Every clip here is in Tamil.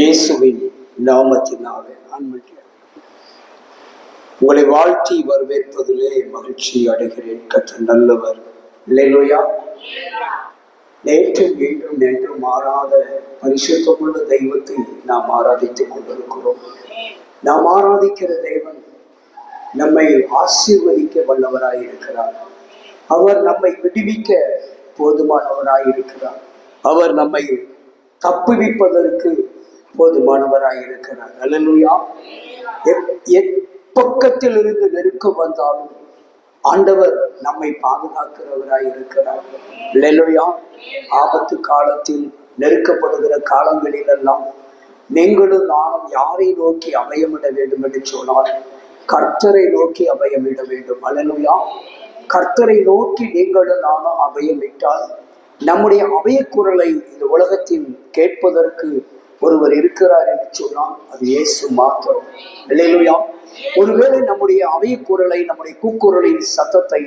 இயேசுவின் நாமத்தினாலே அன்பில் உங்களை வாழ்த்தி வரவேற்பதிலே மகிழ்ச்சி அடைகிறேன். கர்த்தர் நல்லவர். அல்லேலூயா. நேற்றும் என்றும் மாறாத பரிசுத்தமுள்ள தெய்வத்தை நாம் ஆராதித்துக் கொண்டிருக்கிறோம். நாம் ஆராதிக்கிற தேவன் நம்மை ஆசீர்வதிக்க வல்லவராயிருக்கிறார். அவர் நம்மை விடுவிக்க போதுமானவராயிருக்கிறார். அவர் நம்மை தப்புவிப்பதற்கு போதுமானவராயிருக்கிறார். அல்லேலூயா. எப்பக்கத்தில் இருந்து நெருக்கம் வந்தாலும் ஆண்டவர் நம்மை பாதுகாக்கிறவராயிருக்கிறார். அல்லேலூயா. ஆபத்து காலத்தில் நெருக்கப்படுகிற காலங்களிலெல்லாம் நீங்களும் நானும் யாரை நோக்கி அபயமிட வேண்டும் என்று சொன்னால் கர்த்தரை நோக்கி அபயமிட வேண்டும். அல்லேலூயா. கர்த்தரை நோக்கி நீங்களும் நானும் அபயமிட்டால் நம்முடைய அபயக்குரலை இந்த உலகத்தில் கேட்பதற்கு ஒருவர் இருக்கிறார் என்று சொன்னால் அது இயேசு மாத்திரம். அல்லேலூயா. ஒருவேளை நம்முடைய அபயக்குரலை, நம்முடைய கூக்குரலின் சத்தத்தை,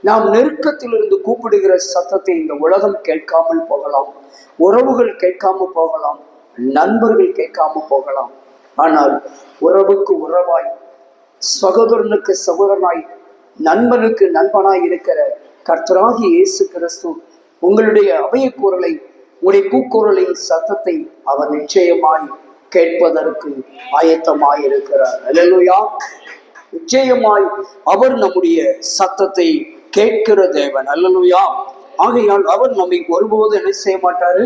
நாம் நெருக்கத்திலிருந்து கூப்பிடுகிற சத்தத்தை இந்த உலகம் கேட்காமல் போகலாம், உறவுகள் கேட்காமல் போகலாம், நண்பர்கள் கேட்காமல் போகலாம். ஆனால் உறவுக்கு உறவாய், சகோதரனுக்கு சகோதரனாய், நண்பனுக்கு நண்பனாய் இருக்கிற கர்த்தராகிய இயேசு கிறிஸ்து உங்களுடைய அபயக்குரலை, உங்களுடைய கூக்குரலின் சத்தத்தை அவர் நிச்சயமாய் கேட்பதற்கு ஆயத்தமாயிருக்கிறார். அல்லேலூயா. நிச்சயமாய் அவர் நம்முடைய சத்தத்தை கேட்கிற தேவன். அல்லேலூயா. ஆகையால் அவர் நம்மை ஒருபோது என்ன செய்ய மாட்டாரு?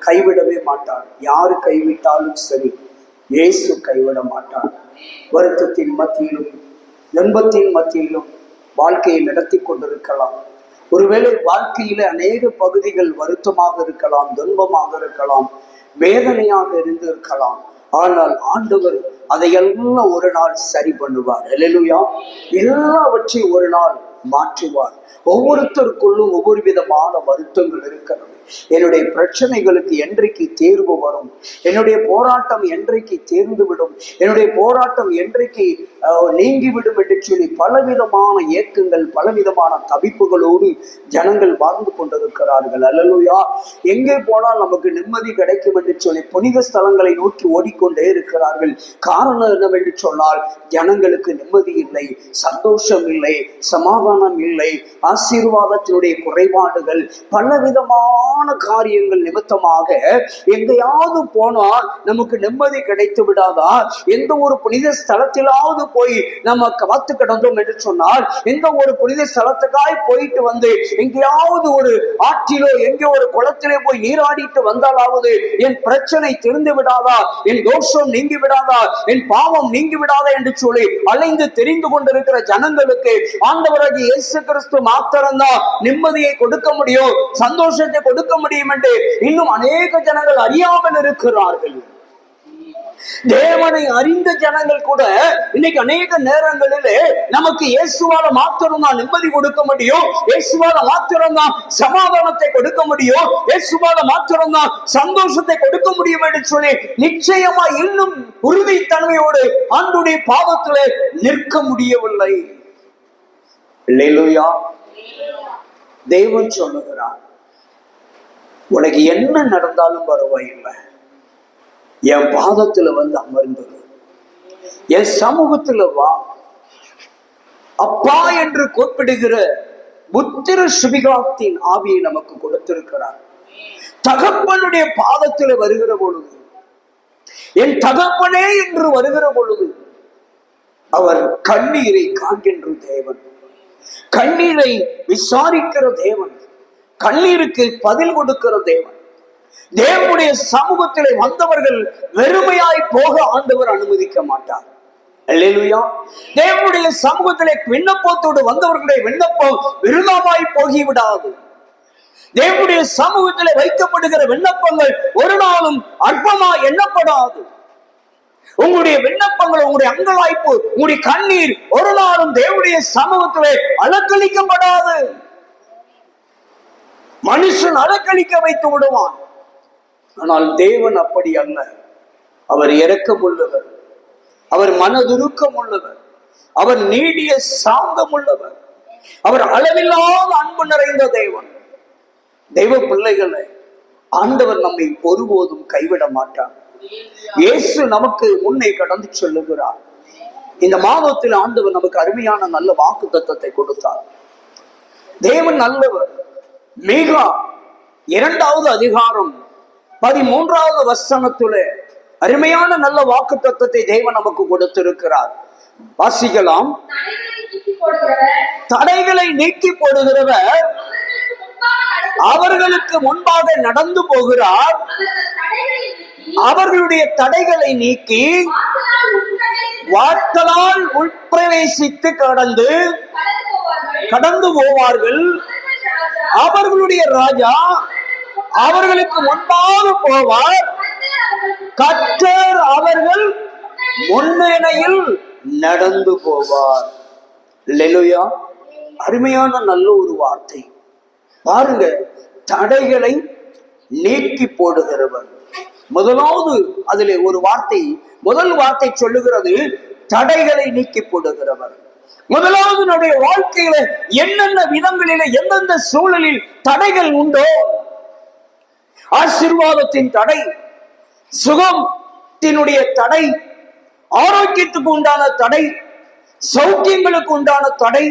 கைவிடவே மாட்டார். யாரு கைவிட்டாலும் சரி, இயேசு கைவிட மாட்டார். வருத்தத்தின் மத்தியிலும் துன்பத்தின் மத்தியிலும் வாழ்க்கையை நடத்தி கொண்டிருக்கலாம். ஒருவேளை வாழ்க்கையில அநேக பகுதிகள் வருத்தமாக இருக்கலாம், துன்பமாக இருக்கலாம், வேதனையாக இருந்து இருக்கலாம். ஆனால் ஆண்டவர் அதையெல்லாம் ஒரு நாள் சரி பண்ணுவார். அல்லேலூயா. எல்லாவற்றையும் ஒரு நாள் மாற்றுவார். ஒவ்வொருத்தருக்குள்ளும் ஒவ்வொரு விதமான வருத்தங்கள் இருக்கிறது. என்னுடைய பிரச்சனைகளுக்கு என்றைக்கு தேர்வு வரும்? என்னுடைய போராட்டம் என்றைக்கு தேர்ந்துவிடும்? என்னுடைய போராட்டம் என்றைக்கு நீங்கிவிடும் என்று சொல்லி பலவிதமான ஏக்கங்கள், பலவிதமான தவிப்புகளோடு ஜனங்கள் வாழ்ந்து கொண்டிருக்கிறார்கள். அல்லேலூயா. எங்கே போனால் நமக்கு நிம்மதி கிடைக்கும் என்று சொல்லி புனித ஸ்தலங்களை நோக்கி ஓடிக்கொண்டே இருக்கிறார்கள். காரணம் என்னவென்று சொன்னால் ஜனங்களுக்கு நிம்மதி இல்லை, சந்தோஷம் இல்லை, சமாதானம் இல்லை, ஆசீர்வாதத்தினுடைய குறைபாடுகள், பலவிதமான காரியங்கள் நிமித்தமாக எங்கேயாவது போனால் நமக்கு நிம்மதி கிடைத்து விடாதா? எந்த ஒரு புனித ஸ்தலத்திலாவது போய் நம்ம காத்து கிடந்தோம் என்று சொன்னால், எந்த ஒரு புனித ஸ்தலத்துக்காய் போயிட்டு வந்து எங்கேயாவது ஒரு ஆற்றிலோ எங்கே ஒரு குளத்திலே போய் நீராடிட்டு வந்தாலாவது என் பிரச்சனை தெரிந்து விடாதா? என் தோஷம் நீங்கி விடாதா? என் பாவம் நீங்கி விடாதா என்று சொல்லி அலைந்து தெரிந்து கொண்டிருக்கிற ஜனங்களுக்கு ஆண்டவராகிய இயேசு கிறிஸ்து மாத்திரம்தான் நிம்மதியை கொடுக்க முடியும், சந்தோஷத்தை கொடுக்க முடியும் என்று இன்னும் அநேக ஜனங்கள் அறியாமல் இருக்கிறார்கள். தேவனை அறிந்த ஜனங்கள் கூட இன்னைக்கு அநேக நேரங்களிலே நமக்கு இயேசுவால மாத்திரம்தான் நிம்மதி கொடுக்க முடியும், இயேசுவால மாத்திரம்தான் சமாதானத்தை கொடுக்க முடியும், இயேசுவால மாத்திரம்தான் சந்தோஷத்தை கொடுக்க முடியும் என்று சொல்லி நிச்சயமா இன்னும் உறுதித்தன்மையோடு ஆண்டுடைய பாதத்திலே நிற்க முடியவில்லை. அல்லேலூயா. தேவன் சொல்லுகிறார், உனக்கு என்ன நடந்தாலும் பரவாயில்லை, என் பாதத்துல வந்து அமர்ந்தது, என் சமூகத்துல வா. அப்பா என்று கூப்பிடுகிற புத்திர சுபிகாத்தின் ஆவியை நமக்கு கொடுத்திருக்கிறார். தகப்பனுடைய பாதத்துல வருகிற பொழுது, என் தகப்பனே என்று வருகிற பொழுது அவர் கண்ணீரை காண்கின்ற தேவன், கண்ணீரை விசாரிக்கிற தேவன், கண்ணீருக்கு பதில் கொடுக்கிற தேவன். தேவனுடைய சமூகத்திலே வந்தவர்கள் வெறுமையாய் போக ஆண்டவர் அனுமதிக்க மாட்டார். அல்லேலூயா. தேவனுடைய சமூகத்திலே விண்ணப்பத்தோடு வந்தவர்களுடைய விண்ணப்பம் விருதாமாய் போகிவிடாது. தேவனுடைய சமூகத்திலே வைக்கப்படுகிற விண்ணப்பங்கள் ஒரு நாளும் அற்பமாய் எண்ணப்படாது. உங்களுடைய விண்ணப்பங்கள், உங்களுடைய அங்கலாய்ப்பு, உங்களுடைய கண்ணீர் ஒரு நாளும் தேவனுடைய சமூகத்திலே அலக்களிக்கப்படாது. மனுஷன் அலக்களிக்க வைத்து விடுவான். ஆனால் தேவன் அப்படி அல்ல. அவர் இரக்கம் உள்ளவர், அவர் மனதுருக்கம் உள்ளவர், அவர் நீடிய சாந்தம் உள்ளவர், அவர் அளவில்லாத அன்பு நிறைந்த தேவன். தெய்வ பிள்ளைகளை ஆண்டவர் நம்மை ஒருபோதும் கைவிட மாட்டார். இயேசு நமக்கு முன்னே கடந்து சொல்லுகிறார். இந்த மாதத்தில் ஆண்டவர் நமக்கு அருமையான நல்ல வாக்கு தத்தத்தை கொடுத்தார். தேவன் நல்லவர். மீகா 2வது அதிகாரம் 13வது வசனத்திலே அருமையான நல்ல வாக்கு தத்தத்தை தேவன் நமக்கு கொடுத்திருக்கிறார். வாசிக்கலாம். தடைகளை நீக்கி போடுகிறவர் அவர்களுக்கு முன்பாக நடந்து போகிறார். அவர்களுடைய தடைகளை நீக்கி வாட்களால் உட்பிரவேசித்து கடந்து போவார்கள். அவர்களுடைய ராஜா அவர்களுக்கு முன்பாக போவார். கர்த்தர் அவர்கள் முன்னணியில் நடந்து போவார். அல்லேலூயா. அருமையான நல்ல ஒரு வார்த்தை பாருங்க. தடைகளை நீக்கி போடுகிறவர். முதலாவது அதிலே ஒரு வார்த்தை, முதல் வார்த்தை சொல்லுகிறது தடைகளை நீக்கி போடுகிறவர். முதலாவது நம்முடைய வாழ்க்கையில என்னென்ன விதங்களில எந்தெந்த சூழலில் தடைகள் உண்டோ, ஆசீர்வாதத்தின் தடை, சுகத்தினுடைய தடை, ஆரோக்கியத்துக்கு உண்டான தடை, சௌக்கியங்களுக்கு உண்டான தடை,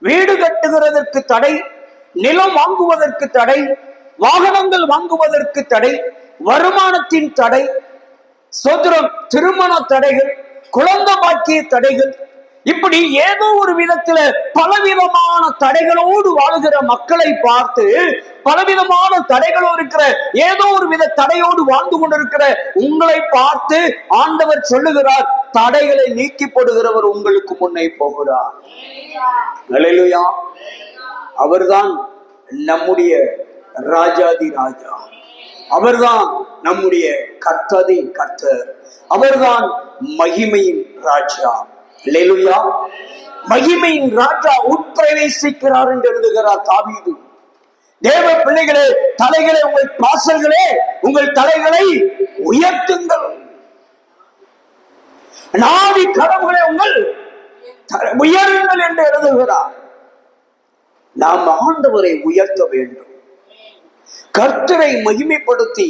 வீடு கட்டுகிறதற்கு தடை, நிலம் வாங்குவதற்கு தடை, வாகனங்கள் வாங்குவதற்கு தடை, வருமானத்தின் தடை, சோதரம் திருமண தடைகள், குழந்தை பாக்கிய தடைகள், இப்படி ஏதோ ஒரு விதத்துல பலவிதமான தடைகளோடு வாழுகிற மக்களை பார்த்து, பலவிதமான தடைகளோடு இருக்கிற ஏதோ ஒரு வித தடையோடு வாழ்ந்து கொண்டிருக்கிற உங்களை பார்த்து ஆண்டவர் சொல்லுகிறார், தடைகளை நீக்கி போடுகிறவர் உங்களுக்கு முன்னே போகிறார். அல்லேலூயா. அவர்தான் நம்முடைய ராஜாதி ராஜா. அவர்தான் நம்முடைய கர்த்தாதி கர்த்தர். அவர்தான் மகிமையின் ராஜா. அல்லேலூயா. மகிமையின் ராஜா உட்பிரவேசிக்கிறார் என்று எழுதுகிறார் தாவீது. தேவ பிள்ளைகளே, தலைகளை உங்கள் வாசல்களே உங்கள் தலைகளை உயர்த்துங்கள். நாடி கதவுகளை உங்கள் உயருங்கள் என்று எழுதுகிறார். நாம் ஆண்டவரை உயர்த்த வேண்டும். கர்த்தரை மகிமைப்படுத்தி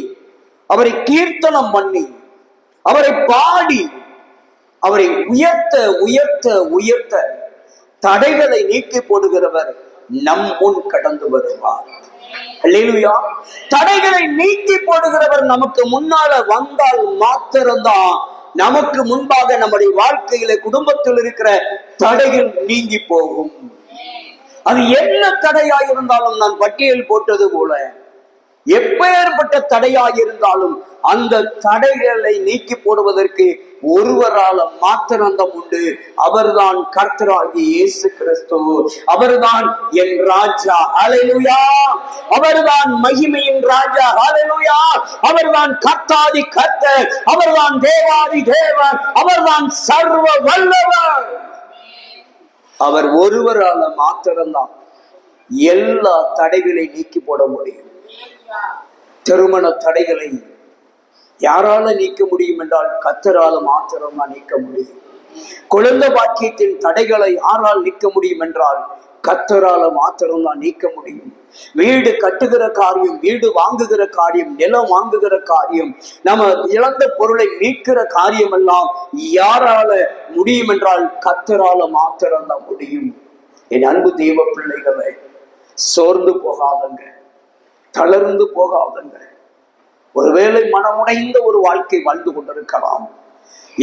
அவரை கீர்த்தனம் பண்ணி அவரை பாடி அவரை உயர்த்த உயர்த்த உயர்த்த தடைகளை நீக்கி போடுகிறவர் நம் முன் கடந்து வருவார். அல்லேலூயா. தடைகளை நீக்கி போடுகிறவர் நமக்கு முன்னால வந்தால் மாத்திரம்தான் நமக்கு முன்பாக நம்முடைய வாழ்க்கையில குடும்பத்தில் இருக்கிற தடைகள் நீங்கி போகும். அது என்ன தடையாயிருந்தாலும் நான் பட்டியல் போட்டது போல எப்பேற்பட்ட தடையாயிருந்தாலும் அந்த தடைகளை நீக்கி போடுவதற்கு ஒருவரால மாத்திரம்தான் உண்டு. அவர்தான் கர்த்தராகிய இயேசு கிறிஸ்து. அவர்தான் என் ராஜா. ஹல்லேலூயா. அவர்தான் மகிமையின் ராஜா. ஹல்லேலூயா. அவர்தான் கர்த்தாதி கர்த்தர். அவர்தான் தேவாதி தேவன். அவர்தான் சர்வ வல்லவர். அவர் ஒருவரால மாத்திரம்தான் எல்லா தடைகளை நீக்கி போட முடியும். திருமண தடைகளை யாரால நீக்க முடியும் என்றால் கர்த்தரால மாத்திரம்தான் நீக்க முடியும். குழந்தை பாக்கியத்தின் தடைகளை யாரால் நீக்க முடியும் என்றால் கர்த்தரால மாத்திரம்தான் நீக்க முடியும். வீடு கட்டுகிற காரியம், வீடு வாங்குகிற காரியம், நிலம் வாங்குகிற காரியம், நம்ம இழந்த பொருளை மீட்கிற காரியம் எல்லாம் யாரால முடியும் என்றால் கர்த்தரால மாத்திரம்தான் முடியும். என் அன்பு தெய்வ பிள்ளைகளை, சோர்ந்து போகாதங்க, தளர்ந்து போகாதங்க. ஒருவேளை மனமுடைந்த ஒரு வாழ்க்கை வாழ்ந்து கொண்டிருக்கலாம்.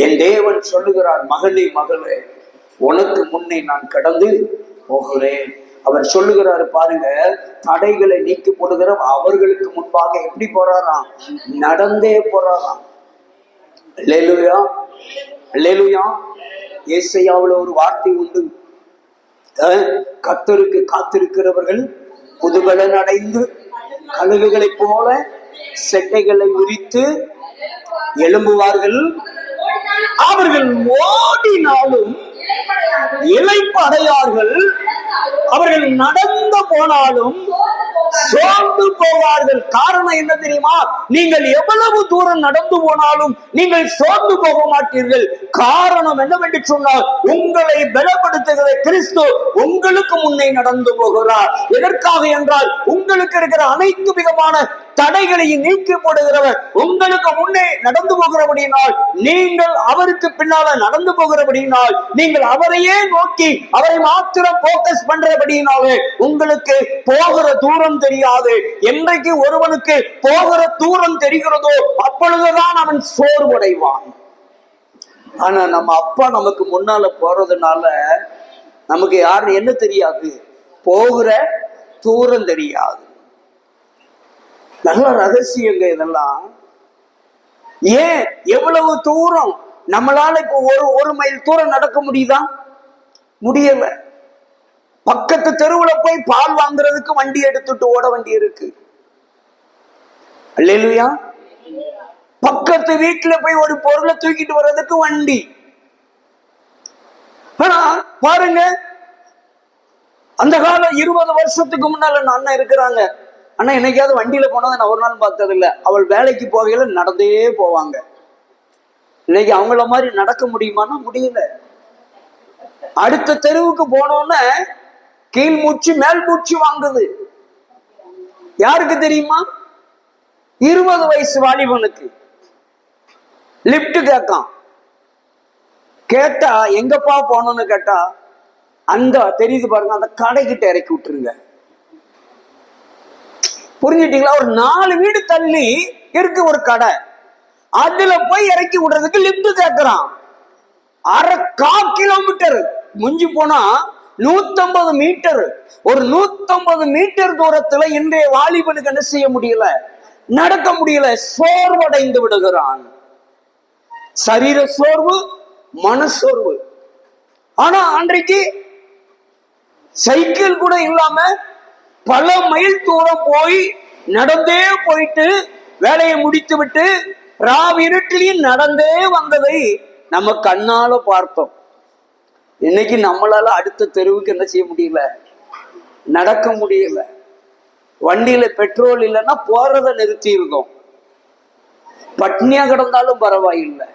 என் தேவன் சொல்லுகிறார், மகளே மகளே, உனக்கு முன்னே நான் கடந்து போகிறேன். அவர் சொல்லுகிறாரு பாருங்க, தடைகளை நீக்கி போடுகிற அவர்களுக்கு முன்பாக எப்படி போறாராம்? நடந்தே போறாராம். அல்லேலூயா. அல்லேலூயா. ஏசாயாவுல ஒரு வார்த்தை உண்டு, கர்த்தருக்கு காத்திருக்கிறவர்கள் புதுபலன் அடைந்து கழுகுகளை போல செட்டைகளை விரித்து எழும்புவார்கள். அவர்கள் ஓடினாலும் இளைப்பு அடையார்கள். அவர்கள் நடந்து போனாலும் சோர்ந்து போவார்கள். காரணம் என்ன தெரியுமா? நீங்கள் எவ்வளவு தூரம் நடந்து போனாலும் நீங்கள் சோர்ந்து போக மாட்டீர்கள். காரணம் என்னவென்று சொன்னால், உங்களை பலப்படுத்துகிற கிறிஸ்து உங்களுக்கு முன்னே நடந்து போகிறார். எதற்காக என்றால், உங்களுக்கு இருக்கிற அனைத்து விதமான தடைகளை நீக்கி போடுகிறவர் உங்களுக்கு முன்னே நடந்து போகிறபடியினால், நீங்கள் அவருக்கு பின்னால நடந்து போகிறபடியினால், நீங்கள் அவரையே நோக்கி அவரை மாத்திரம் போக்கஸ் பண்றபடியினாலே உங்களுக்கு போகிற தூரம் தெரியாது. என்றைக்கு ஒருவனுக்கு போகிற தூரம் தெரிகிறதோ அப்பொழுதுதான் அவன் சோர்வடைவான். ஆனா நம்ம அப்பா நமக்கு முன்னால போறதுனால நமக்கு யாரு என்ன தெரியாது, போகிற தூரம் தெரியாது. நல்ல ரகசியங்க இதெல்லாம். ஏன் எவ்வளவு தூரம் நம்மளால இப்போ ஒரு மைல் தூரம் நடக்க முடியுதா? முடியல. பக்கத்து தெருவுல போய் பால் வாங்குறதுக்கு வண்டி எடுத்துட்டு ஓட வேண்டி இருக்கு. அல்லேலூயா. பக்கத்து வீட்டுல போய் ஒரு பொருளை தூக்கிட்டு வர்றதுக்கு வண்டி. ஆனா பாருங்க, அந்த காலம் 20 வருஷத்துக்கு முன்னால அண்ணன் இருக்கிறாங்க. ஆனா என்னைக்காவது வண்டியில போனதை நான் ஒரு நாள் பார்த்தது இல்லை. அவள் வேலைக்கு போகையில நடந்தே போவாங்க. இன்னைக்கு அவங்கள மாதிரி நடக்க முடியுமான்னா முடியல. அடுத்த தெருவுக்கு போனோன்னு கீழ் மூச்சு மேல் மூச்சு வாங்குது. யாருக்கு தெரியுமா? 20 வயசு வாலிபனுக்கு. லிப்ட் கேட்கான். கேட்டா எங்கப்பா போனோன்னு கேட்டா, அந்த தெரியுது பாருங்க, அந்த கடைக்கிட்ட இறக்கி விட்டுருங்க. புரிஞ்சுட்டீங்களா? ஒரு 4 வீடு தள்ளி இருக்கு ஒரு கடை, அதுல போய் இறக்கி விடுறதுக்கு லிப்ட் கேட்கிறான். 1/4 கிலோமீட்டர் முடிஞ்சு போனா 150 மீட்டர். ஒரு 150 மீட்டர் தூரத்துல இன்றைய வாலிபனுக்கு என்ன செய்ய முடியல, நடக்க முடியல. சோர்வடைந்து விடுகிறான். சரீர சோர்வு, மனசோர்வு. ஆனா அன்றைக்கு சைக்கிள் கூட இல்லாம பல மைல் தூரம் போய் நடந்தே போயிட்டு வேலையை முடித்து விட்டு ராவிருட்டிலையும் நடந்தே வந்ததை நம்ம கண்ணால பார்த்தோம். இன்னைக்கு நம்மளால அடுத்த தெருவுக்கு என்ன செய்ய முடியல, நடக்க முடியல. வண்டியில பெட்ரோல் இல்லைன்னா போறதை நிறுத்தி இருக்கோம். பட்னியா கிடந்தாலும் பரவாயில்லை.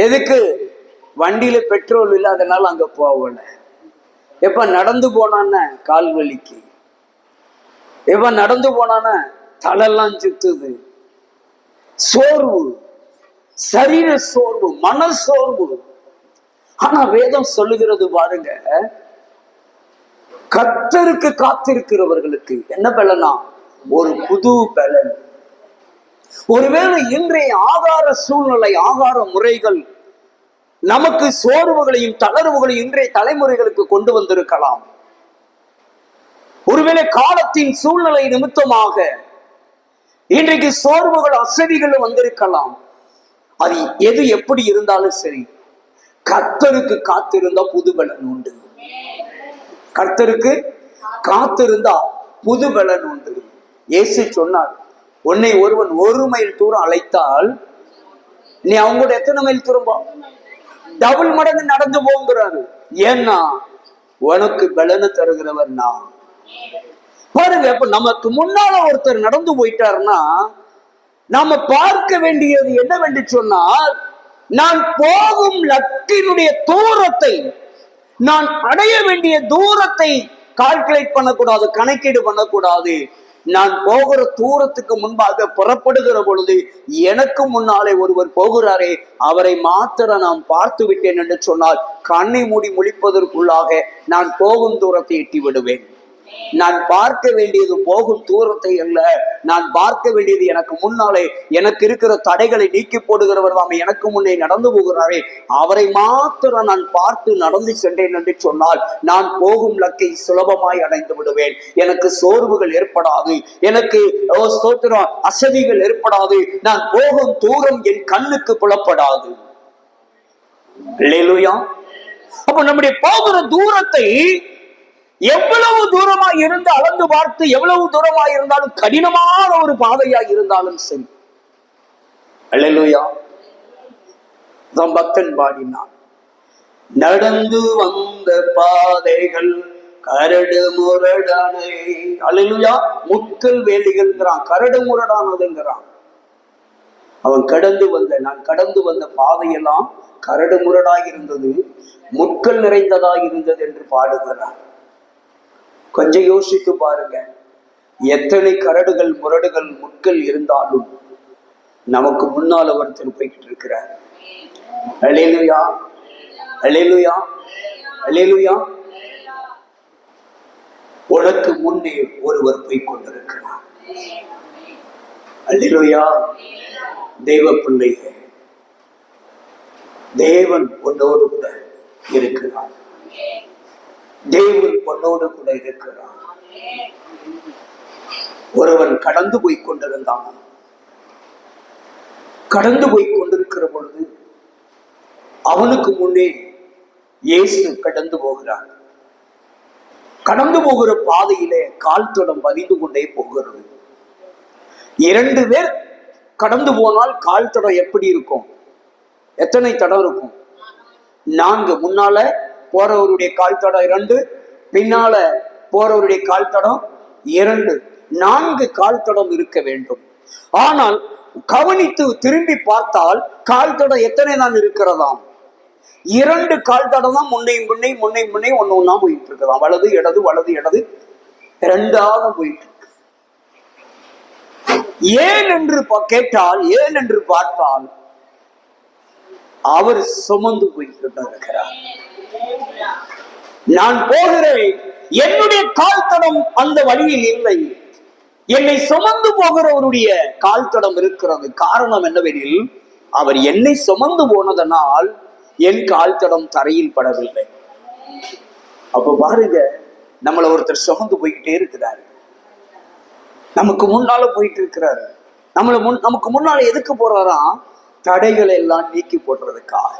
எதுக்கு? வண்டியில பெட்ரோல் இல்லை, அதனால அங்க போகல. எப்ப நடந்து போனான கால் வலிக்கு, எப்ப நடந்து போனான தலையெல்லாம் சுத்துது. சோர்வு, சரீர சோர்வு, மன சோர்வு. ஆனா வேதம் சொல்லுகிறது பாருங்க, கர்த்தருக்கு காத்திருக்கிறவர்களுக்கு என்ன பலனா? ஒரு புது பலன். ஒருவேளை இன்றைய ஆகார சூழ்நிலை, ஆகார முறைகள் நமக்கு சோர்வுகளையும் தளர்வுகளையும் இன்றைய தலைமுறைகளுக்கு கொண்டு வந்திருக்கலாம். ஒருவேளை காலத்தின் சூழ்நிலை நிமித்தமாக இன்றைக்கு சோர்வுகள், அசதிகள் வந்திருக்கலாம். அது எது எப்படி இருந்தாலும் சரி, கர்த்தருக்கு காத்திருந்தா புது பலன் உண்டு. கர்த்தருக்கு காத்திருந்தா புது பலன் உண்டு. இயேசு சொன்னார், உன்னை ஒருவன் 1 மைல் தூரம் அழைத்தால் நீ அவங்களோட எத்தனை மைல் தூரம் போ? டபுள் மடங்கு நடந்து போங்கிறாரு. ஏன்னா உனக்கு பலனை தருகிறவர் நான். பாருங்க, இப்ப நமக்கு முன்னால ஒருத்தர் நடந்து போயிட்டாருன்னா நாம பார்க்க வேண்டியது என்னவென்று சொன்னால், நான் போகும் லக்கினுடைய தூரத்தை, நான் அடைய வேண்டிய தூரத்தை கால்குலேட் பண்ணக்கூடாது, கணக்கீடு பண்ணக்கூடாது. நான் போகிற தூரத்துக்கு முன்பாக புறப்படுகிற பொழுது எனக்கு முன்னாலே ஒருவர் போகிறாரே, அவரை மாத்திர நான் பார்த்து விட்டேன் என்று சொன்னால் கண்ணை மூடி முழிப்பதற்குள்ளாக நான் போகும் தூரத்தை எட்டி விடுவேன். நான் பார்க்க வேண்டியது போகும் தூரத்தை அல்ல, நான் பார்க்க வேண்டியது எனக்கு முன்னாலே எனக்கு இருக்கிற தடைகளை நீக்கி போடுகிறவர் தாம் எனக்கு முன்னே நடந்து போகிறாரே, அவரை மாத்திரம் நான் பார்த்து நடந்து சென்றேன் என்று சொன்னால் நான் போகும் லக்கை சுலபமாய் அடைந்து விடுவேன். எனக்கு சோர்வுகள் ஏற்படாது, எனக்கு அசதிகள் ஏற்படாது, நான் போகும் தூரம் என் கண்ணுக்கு புலப்படாது. அல்லேலூயா. அப்ப நம்முடைய போகிற தூரத்தை எவ்வளவு தூரமா இருந்து அளந்து பார்த்து, எவ்வளவு தூரமா இருந்தாலும் கடினமான ஒரு பாதையா இருந்தாலும் சரி, அல்லேலூயா, பக்தன் பாடினான், நடந்து வந்த பாதைகள் கரடு முரடானே. அல்லேலூயா. முட்கள் வேலிகள்ங்கிறான், கரடு முரடானதுங்கிறான். அவன் நான் கடந்து வந்த பாதையெல்லாம் கரடு முரடாக இருந்தது, முட்கள் நிறைந்ததாக இருந்தது என்று பாடுகிறான். கொஞ்சம் யோசித்து பாருங்க. எத்தனை கரடுகள் முரடுகள் முட்கள் இருந்தாலும் நமக்கு முன்னால் ஒருத்தர் போய்கிட்டு இருக்கிறார். அல்லேலூயா, அல்லேலூயா, அல்லேலூயா. உனக்கு முன்னே ஒருவர் போய் கொண்டிருக்கிறார். அல்லேலூயா. தெய்வ பிள்ளையே, தேவன் உன்னோடு கூட இருக்கிறார். தேவன் உன்னோடு கூட இருக்கிறார். ஒருவன் கடந்து போய் கொண்டிருந்தான். கடந்து போய் கொண்டிருக்கிற பொழுது அவனுக்கு முன்னே இயேசு கடந்து போகிறார். கடந்து போகிற பாதையிலே கால் தடம் பதிந்து கொண்டே போகிறது. 2 பேர் கடந்து போனால் கால் தடம் எப்படி இருக்கும்? எத்தனை தடம் இருக்கும்? 4. முன்னால போறவருடைய கால் தடம் 2, பின்னால போறவருடைய கால் தடம் 2, 4 கால் தடம் இருக்க வேண்டும். ஆனால் கவனித்து திரும்பி பார்த்தால் கால் தடம் எத்தனை தான் இருக்கிறதாம்? 2 கால் தடம் தான் முன்னை முன்னை முன்னை முன்னை ஒன்னா போயிட்டு இருக்குதாம். வலது இடது வலது இடது 2ஆக போயிட்டு இருக்கு. ஏன் என்று கேட்டால், ஏன் என்று பார்த்தால், அவர் சுமந்து போய்கிட்டு இருக்கிறார். நான் போகிறேன், என்னுடைய கால் தடம் அந்த வழியில் இல்லை, என்னை சுமந்து போகிறவருடைய கால் தடம் இருக்கிறது. காரணம் என்னவெனில், அவர் என்னை சுமந்து போனதனால் என் கால் தடம் தரையில் படவில்லை. அப்ப பாருங்க, நம்மளை ஒருத்தர் சுமந்து போய்கிட்டே இருக்கிறாரு. நமக்கு முன்னால போயிட்டு இருக்கிறாரு. நமக்கு முன்னால எதுக்கு போறாராம்? தடைகளை எல்லாம் நீக்கி போடுறதுக்காக.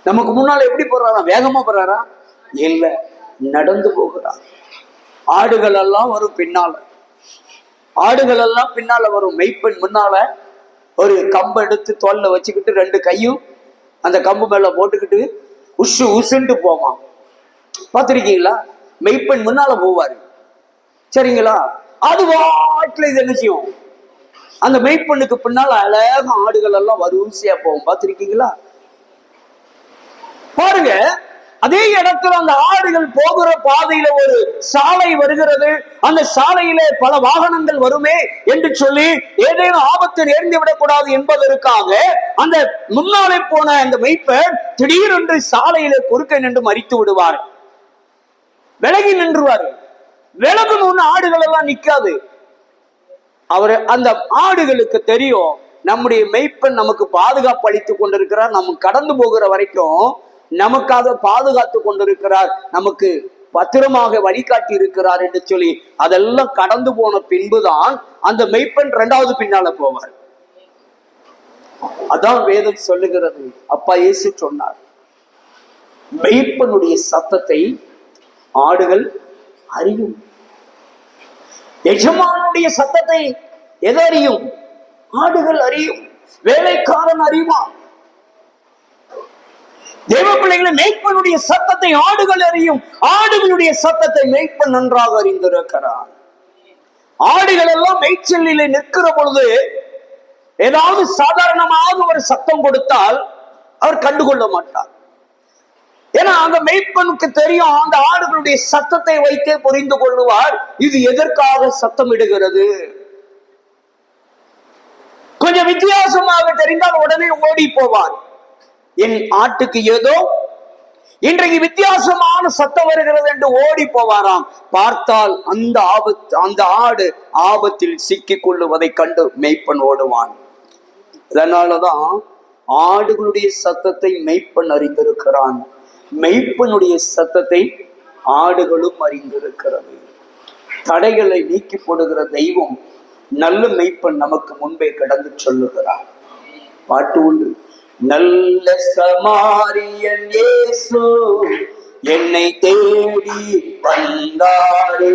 நமக்கு முன்னால எப்படி போறாரா? வேகமா போறாரா? இல்ல, நடந்து போகிறார். ஆடுகள் எல்லாம் வரும் பின்னால, ஆடுகள் எல்லாம் பின்னால வரும். மெய்ப்பெண் முன்னால ஒரு கம்பை எடுத்து தோல்ல வச்சுக்கிட்டு 2 கையும் அந்த கம்பு மேல போட்டுக்கிட்டு உசு உசுன்ட்டு போவான். பார்த்திருக்கீங்களா? மெய்ப்பெண் முன்னால போவாரு, சரிங்களா? அது வாட்டில் இது என்ன செய்யும்? அந்த மெய்ப்பெண்ணுக்கு பின்னால் அழகா ஆடுகள் எல்லாம் வரிசையா போகும். பார்த்திருக்கீங்களா? பாருங்க, அதே இடத்துல அந்த ஆடுகள் போகிற பாதையில ஒரு சாலை வருகிறது. அந்த சாலையில பல வாகனங்கள் வருமே என்று சொல்லி ஏதேனும் ஆபத்து நேர்ந்து விடக்கூடாது என்பதற்காக அந்த முன்னாலே போன அந்த மெய்ப்பெண் திடீரென்று சாலையில குறுக்க நின்று மறித்து விடுவார். விலகி நின்றுவாரு. விலகணும்னு ஆடுகள் எல்லாம் நிக்காது. அவர் அந்த ஆடுகளுக்கு தெரியும், நம்முடைய மெய்ப்பெண் நமக்கு பாதுகாப்பு அளித்துக் கொண்டிருக்கிறார், நம்ம கடந்து போகிற வரைக்கும் நமக்காக பாதுகாத்து கொண்டிருக்கிறார், நமக்கு பத்திரமாக வழிகாட்டி இருக்கிறார் என்று சொல்லி அதெல்லாம் கடந்து போன பின்புதான் அந்த மெய்ப்பெண் 2வது பின்னால போவார். அதான் வேதம் சொல்லுகிறது. அப்பா இயேசு சொன்னார், மெய்ப்பனுடைய சத்தத்தை ஆடுகள் அறியும். எஜமானுடைய சத்தத்தை எது அறியும்? ஆடுகள் அறியும். வேலைக்காரன் அறிவான். தேவ பிள்ளைகளை, மெய்ப்பனுடைய சத்தத்தை ஆடுகள் அறியும். ஆடுகளுடைய சத்தத்தை மெய்ப்பன் நன்றாக அறிந்திருக்கிறார். ஆடுகள் எல்லாம் மேய்ச்சலிலே நிற்கிற பொழுது ஏதாவது சாதாரணமாக ஒரு சத்தம் கொடுத்தால் அவர் கண்டுகொள்ள மாட்டார். ஏன்னா அந்த மெய்ப்பனுக்கு தெரியும், அந்த ஆடுகளுடைய சத்தத்தை வைத்தே புரிந்து கொள்ளுவார், இது எதற்காக சத்தம் இடுகிறது. கொஞ்சம் வித்தியாசமாக தெரிந்தால் உடனே ஓடி போவார். என் ஆட்டுக்கு ஏதோ இன்றைக்கு வித்தியாசமான சத்தம் வருகிறது என்று ஓடி போவாராம். பார்த்தால் அந்த ஆடு ஆபத்தில் சிக்கிக் கொள்ளுவதை கண்டு மெய்ப்பன் ஓடுவான். அதனாலதான் ஆடுகளுடைய சத்தத்தை மெய்ப்பன் அறிந்திருக்கிறான். மெய்ப்பனுடைய சத்தத்தை ஆடுகளும் அறிந்திருக்கிறது. தடைகளை நீக்கி போடுகிற தெய்வம் நல்ல மெய்ப்பன் நமக்கு முன்பே கடந்து சொல்லுகிறார். பாட்டு உண்டு. நல்ல சமாரியன் இயேசு என்னை தேடி வந்தாரே,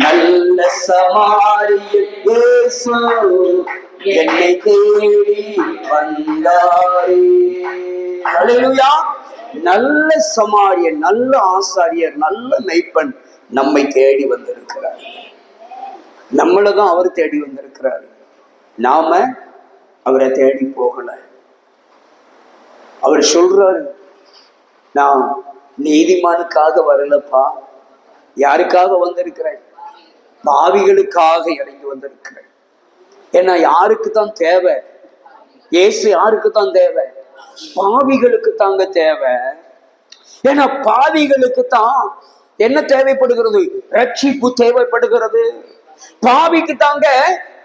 நல்ல சமாரியன் இயேசு என்னை தேடி வந்தாரே. அல்லேலூயா. நல்ல சமாரியன், நல்ல ஆசாரியர், நல்ல மெய்ப்பன் நம்மை தேடி வந்திருக்கிறார். நம்மளதான் அவர் தேடி வந்திருக்கிறார். நாம அவரை தேடி போகல. அவர் சொல்றாரு, நான் நீதிமானுக்காக வரலப்பா, யாருக்காக வந்திருக்கிறேன்? பாவிகளுக்காக இறங்கி வந்திருக்கிறேன். ஏன்னா யாருக்கு தான் தேவை? இயேசு யாருக்கு தான் தேவை? பாவிகளுக்கு தாங்க தேவை. ஏன்னா பாவிகளுக்கு தான் என்ன தேவைப்படுகிறது? ரட்சிப்பு தேவைப்படுகிறது. பாவிக்கு தாங்க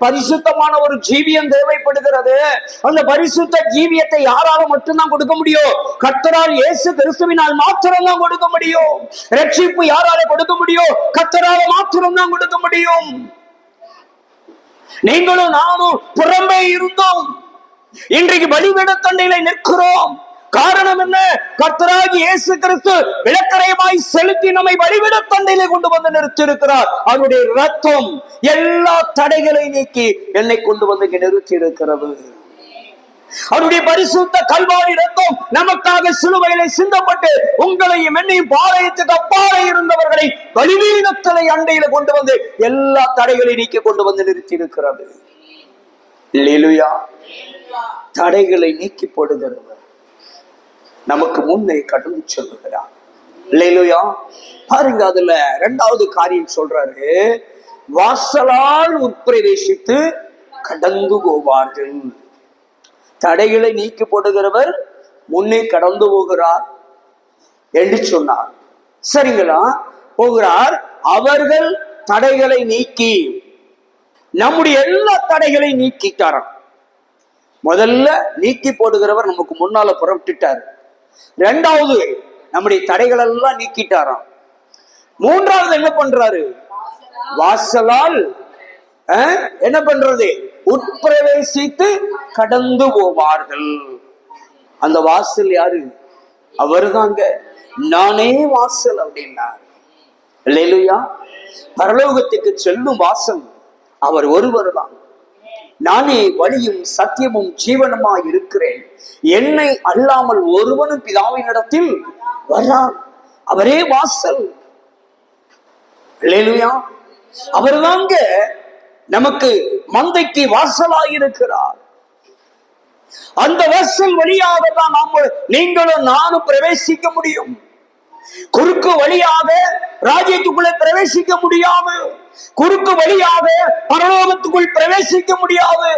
பரிசுத்தமான ஒரு ஜீவியம் தேவைப்படுகிறது. அந்த பரிசுத்த ஜீவியத்தை யாரால மட்டும்தான் கொடுக்க முடியும்? கர்த்தரால், இயேசு கிறிஸ்துவினால் மாத்திரம் தான் கொடுக்க முடியும். ரட்சிப்பு யாரால கொடுக்க முடியும்? கர்த்தரால மாத்திரம் தான் கொடுக்க முடியும். நீங்களும் நானும் புறம்பே இருந்தோம், இன்றைக்கு பலிபீடத்தண்டையில நிற்கிறோம். காரணம் என்ன? கர்த்தராகிய இயேசு கிறிஸ்து விளக்கரையமாய் செலுத்தி நம்மை பலிபீடத்தண்டையிலே கொண்டு வந்து நிறுத்தியிருக்கிறார். அவருடைய ரத்தம் எல்லா தடைகளை நீக்கி என்னை கொண்டு வந்து நிறுத்தி இருக்கிறது. அவருடைய பரிசுத்த கல்வாரி ரத்தம் நமக்காக சிலுவையிலே சிந்தப்பட்டு உங்களையும் என்னையும் பாளையத்துக்கு அப்பாலே இருந்தவர்களை பலிபீடத்தலை அண்டையில கொண்டு வந்து எல்லா தடைகளை நீக்கி கொண்டு வந்து நிறுத்தி இருக்கிறது. அல்லேலூயா. தடைகளை நீக்கி போடுகிறவர் நமக்கு முன்னே கடந்து சொல்லுகிறார். அல்லேலூயா. பாருங்க, அதுல இரண்டாவது காரியம் சொல்றாரு, வாசலால் உட்பிரவேசித்து கடந்து போவார்கள். தடைகளை நீக்கி போடுகிறவர் முன்னே கடந்து போகிறார் என்று சொன்னார். சரிங்களா? போகிறார். அவர்கள் தடைகளை நீக்கி நம்முடைய எல்லா தடைகளை நீக்கிட்டாராம். முதல்ல நீக்கி போடுகிறவர் நமக்கு முன்னால புறப்பட்டுட்டார். இரண்டாவது நம்முடைய தடைகள் எல்லாம் நீக்கிட்டாராம். மூன்றாவது என்ன பண்றாரு? வாசலால் என்ன பண்றது? உட்பிரவேசித்து கடந்து போவார்கள். அந்த வாசல் யாரு? அவரு தாங்க. நானே வாசல் அப்படின்னார். அல்லேலூயா. பரலோகத்துக்கு செல்லும் வாசல் அவர் ஒருவர் தான். நானே வழியும் சத்தியமும் ஜீவனுமாய் இருக்கிறேன், என்னை அல்லாமல் ஒருவனும் பிதாவினிடத்தில் வரான். அவரே வாசல். அல்லேலூயா. அவர்தாங்க நமக்கு மந்தைக்கு வாசலாயிருக்கிறார். அந்த வாசல் வழியாக தான் நீங்களும் நானும் பிரவேசிக்க முடியும். குறுக்கு வழியாக ராஜ்யத்துக்குள்ளே பிரவேசிக்க முடியாது. குறுக்கு வழியாக பரலோகத்துக்குள் பிரவேசிக்க முடியாது.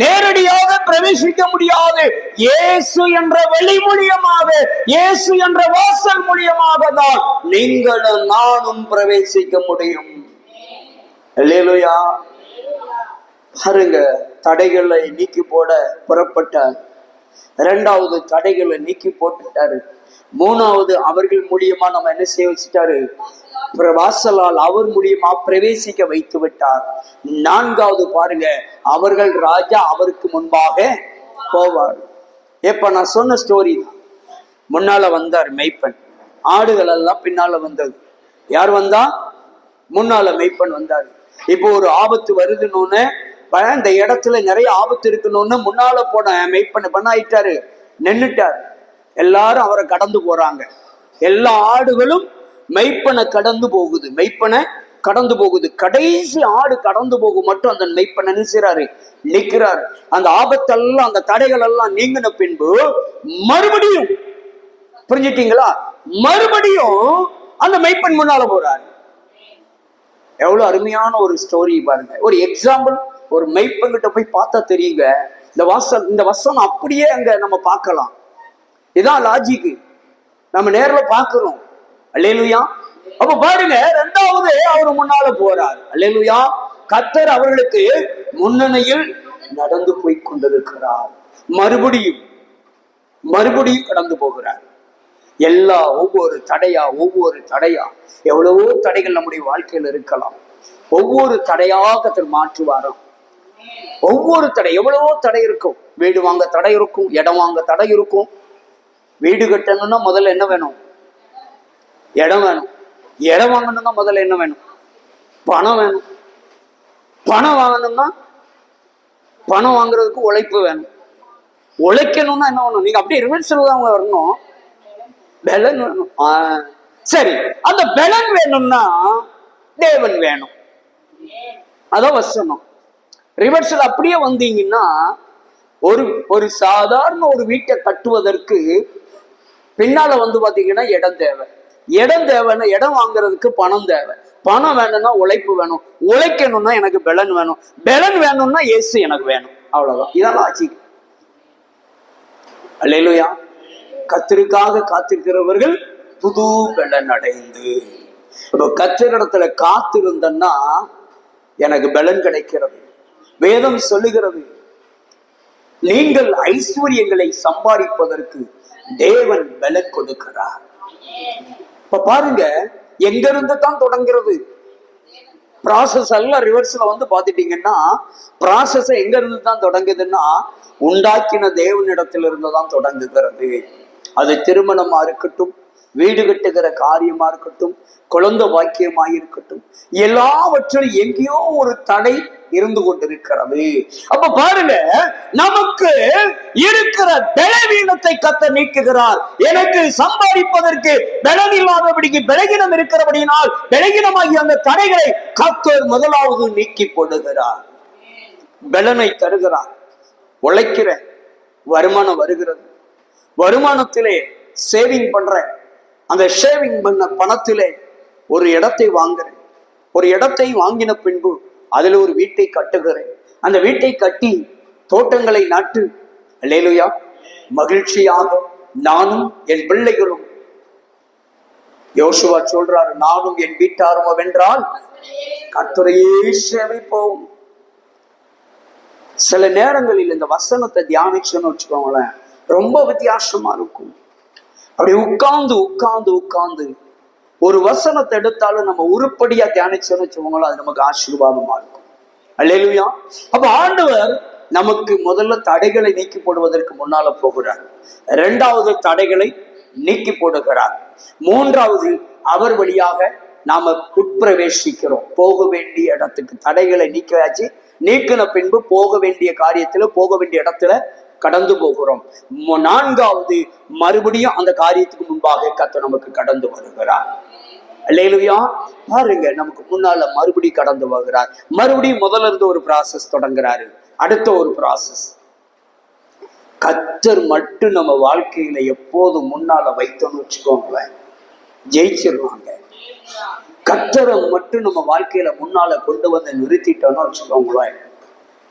நேரடியாக பிரவேசிக்க முடியாது. இயேசு என்ற வழி மூலியமாக, இயேசு என்ற வாசல் மூலியமாக தான் நீங்களும் நானும் பிரவேசிக்க முடியும். அல்லேலூயா. பாருங்க, தடைகளை நீக்கி போட புறப்பட்டார். இரண்டாவது தடைகளை நீக்கி போட்டுட்டாரு. மூணாவது அவர்கள் மூலியமா நம்ம என்ன செய்ய வச்சுட்டாரு? வாசலால் அவர் மூலியமா பிரவேசிக்க வைத்து விட்டார். நான்காவது பாருங்க, அவர்கள் ராஜா அவருக்கு முன்பாக போவார். எப்ப நான் சொன்ன ஸ்டோரி தான். முன்னால வந்தார் மெய்ப்பன், ஆடுகள் எல்லாம் பின்னால வந்தது. யார் வந்தா? முன்னால மெய்ப்பன் வந்தாரு. இப்போ ஒரு ஆபத்து வருதுன்னு, இந்த இடத்துல நிறைய ஆபத்து இருக்கணும்னு முன்னால போன மெய்ப்பன் பண்ணாயிட்டாரு, நின்னுட்டாரு. எல்லாரும் அவரை கடந்து போறாங்க. எல்லா ஆடுகளும் மெய்ப்பனை கடந்து போகுது, மெய்ப்பனை கடந்து போகுது. கடைசி ஆடு கடந்து போகும் மட்டும் அந்த மெய்ப்பனை நினைச்சாரு, நிற்கிறாரு. அந்த ஆபத்தெல்லாம், அந்த தடைகள் எல்லாம் நீங்கின பின்பு மறுபடியும், புரிஞ்சிட்டீங்களா, மறுபடியும் அந்த மெய்ப்பன் முன்னால போறாரு. எவ்வளவு அருமையான ஒரு ஸ்டோரி பாருங்க. ஒரு எக்ஸாம்பிள், ஒரு மெய்ப்பன் கிட்ட போய் பார்த்தா தெரியுங்க. இந்த வசனம் அப்படியே அங்க நம்ம பார்க்கலாம். இதான் லாஜிக்கு, நம்ம நேர்ல பாக்குறோம். அல்லேலூயா. அப்ப பாருங்க, இரண்டாவது அவர் முன்னால போறார். அல்லேலூயா. கர்த்தர் அவர்களுக்கு முன்னணியில் நடந்து போய் கொண்டிருக்கிறார். மறுபடியும் கடந்து போகிறார். ஒவ்வொரு தடையா எவ்வளவோ தடைகள் நம்முடைய வாழ்க்கையில் இருக்கலாம். ஒவ்வொரு தடையாக கர்த்தர் மாற்றுவாராம். ஒவ்வொரு தடை, எவ்வளவோ தடை இருக்கும். வீடு வாங்க தடை இருக்கும், இடம் வாங்க தடை இருக்கும். வீடு கட்டணும்னா முதல்ல என்ன வேணும்? இடம் வேணும். இடம் வாங்கணும்னா முதல்ல என்ன வேணும்? பணம் வேணும். பணம் வாங்கணும்னா, பணம் வாங்குறதுக்கு உழைப்பு வேணும். உழைக்கணும்னா என்ன வேணும்? நீங்க அப்படியே ரிவர்ஸில் தான் வரணும். பலன் வேணும். சரி, அந்த பலன் வேணும்னா தேவன் வேணும். அதான் வசனம். ரிவர்ஸில் அப்படியே வந்தீங்கன்னா, ஒரு சாதாரண ஒரு வீட்டை கட்டுவதற்கு பின்னால வந்து பாத்தீங்கன்னா இடம் தேவை. இடம் தேவைன்னா இடம் வாங்குறதுக்கு பணம் தேவை, பணம் வேணும்னா உழைப்பு வேணும், உழைக்கணும்னா எனக்கு பலன் வேணும், பலன் வேணும்னா இயேசு எனக்கு வேணும். அவ்வளவுதான். இதெல்லாம் ஆச்சு. அல்லேலூயா. கர்த்தருக்காக காத்திருக்கிறவர்கள் புது பலன் அடைந்து. இப்போ கர்த்தரிடத்துல காத்திருந்தன்னா எனக்கு பலன் கிடைக்கிறது. வேதம் சொல்லுகிறது, நீங்கள் ஐஸ்வர்யங்களை சம்பாதிப்பதற்கு தேவன் பலன் கொடுக்கிறார். இப்ப பாருங்க, எங்க இருந்து தான் தொடங்குறது ப்ராசஸ் எல்லாம் ரிவர்ஸ்ல வந்து பாத்துட்டீங்கன்னா, ப்ராசஸ் எங்க இருந்து தான் தொடங்குதுன்னா உண்டாக்கின தேவனிடத்துல இருந்து தான் தொடங்குகிறது. அது திருமணமா இருக்கட்டும், வீடு கட்டுகிற காரியமா இருக்கட்டும், குழந்தை வாக்கியமா இருக்கட்டும், எல்லாவற்றிலும் எங்கேயோ ஒரு தடை இருந்து கொண்டிருக்கிறது. அப்ப பாருங்க, நமக்கு இருக்கிற பலவீனத்தை கர்த்தர் நீக்குகிறார். எனக்கு சம்பாதிப்பதற்கு பலன் இல்லாதபடிக்கு பலகீனம் இருக்கிறபடியினால் பலகீனமாகி அந்த தடைகளை கர்த்தர் முதலாவது நீக்கி போடுகிறார். பலனை தருகிறார். உழைக்கிற வருமானம் வருகிறது, வருமானத்திலே சேவிங் பண்றேன், அந்த சேவிங் பண்ண பணத்திலே ஒரு இடத்தை வாங்குறேன், ஒரு இடத்தை வாங்கின பின்பு அதில் ஒரு வீட்டை கட்டுகிறேன், அந்த வீட்டை கட்டி தோட்டங்களை நட்டு அல்லேலூயா மகிழ்ச்சியாக நானும் என் பிள்ளைகளும், யோசுவா சொல்றாரு, நானும் என் வீட்டாரும் வென்றால் கர்த்தரையே சேவிப்போம். சில நேரங்களில் இந்த வசனத்தை தியானிச்சுன்னு வச்சுக்கோங்களேன், ரொம்ப வித்தியாசமா இருக்கும். அப்படி உட்கார்ந்து உட்கார்ந்து உட்கார்ந்து ஒரு வசனத்தை எடுத்தாலும் நம்ம உருப்படியா தியானிச்சோன்னு வச்சுக்கோங்களேன், அது நமக்கு ஆசீர்வாதமா இருக்கும். அல்லேலூயா. அப்ப ஆண்டவர் நமக்கு முதல்ல தடைகளை நீக்கி போடுவதற்கு முன்னால போகிறார். இரண்டாவது தடைகளை நீக்கி போடுகிறார். மூன்றாவது அவர் வழியாக நாம உட்பிரவேசிக்கிறோம். போக வேண்டிய இடத்துக்கு தடைகளை நீக்கியாச்சு, நீக்கின பின்பு போக வேண்டிய காரியத்துல, போக வேண்டிய இடத்துல கடந்து போகிறோம். நான்காவது மறுபடியும் அந்த காரியத்துக்கு முன்பாக கர்த்தர் நமக்கு கடந்து வருகிறார். அல்லேலூயா. பாருங்க, நமக்கு முன்னால மறுபடியும் கடந்து வருகிறார். மறுபடியும் முதல்ல இருந்து ஒரு ப்ராசஸ் தொடங்குறாரு. அடுத்த ஒரு ப்ராசஸ். கர்த்தர் மட்டும் நம்ம வாழ்க்கையில எப்போது முன்னால வைத்தோம்னு வச்சுக்கோங்களேன், ஜெயிச்சிருவாங்க. கர்த்தரை மட்டும் நம்ம வாழ்க்கையில முன்னால கொண்டு வந்து நிறுத்திட்டோம்னு வச்சுக்கோங்களேன்,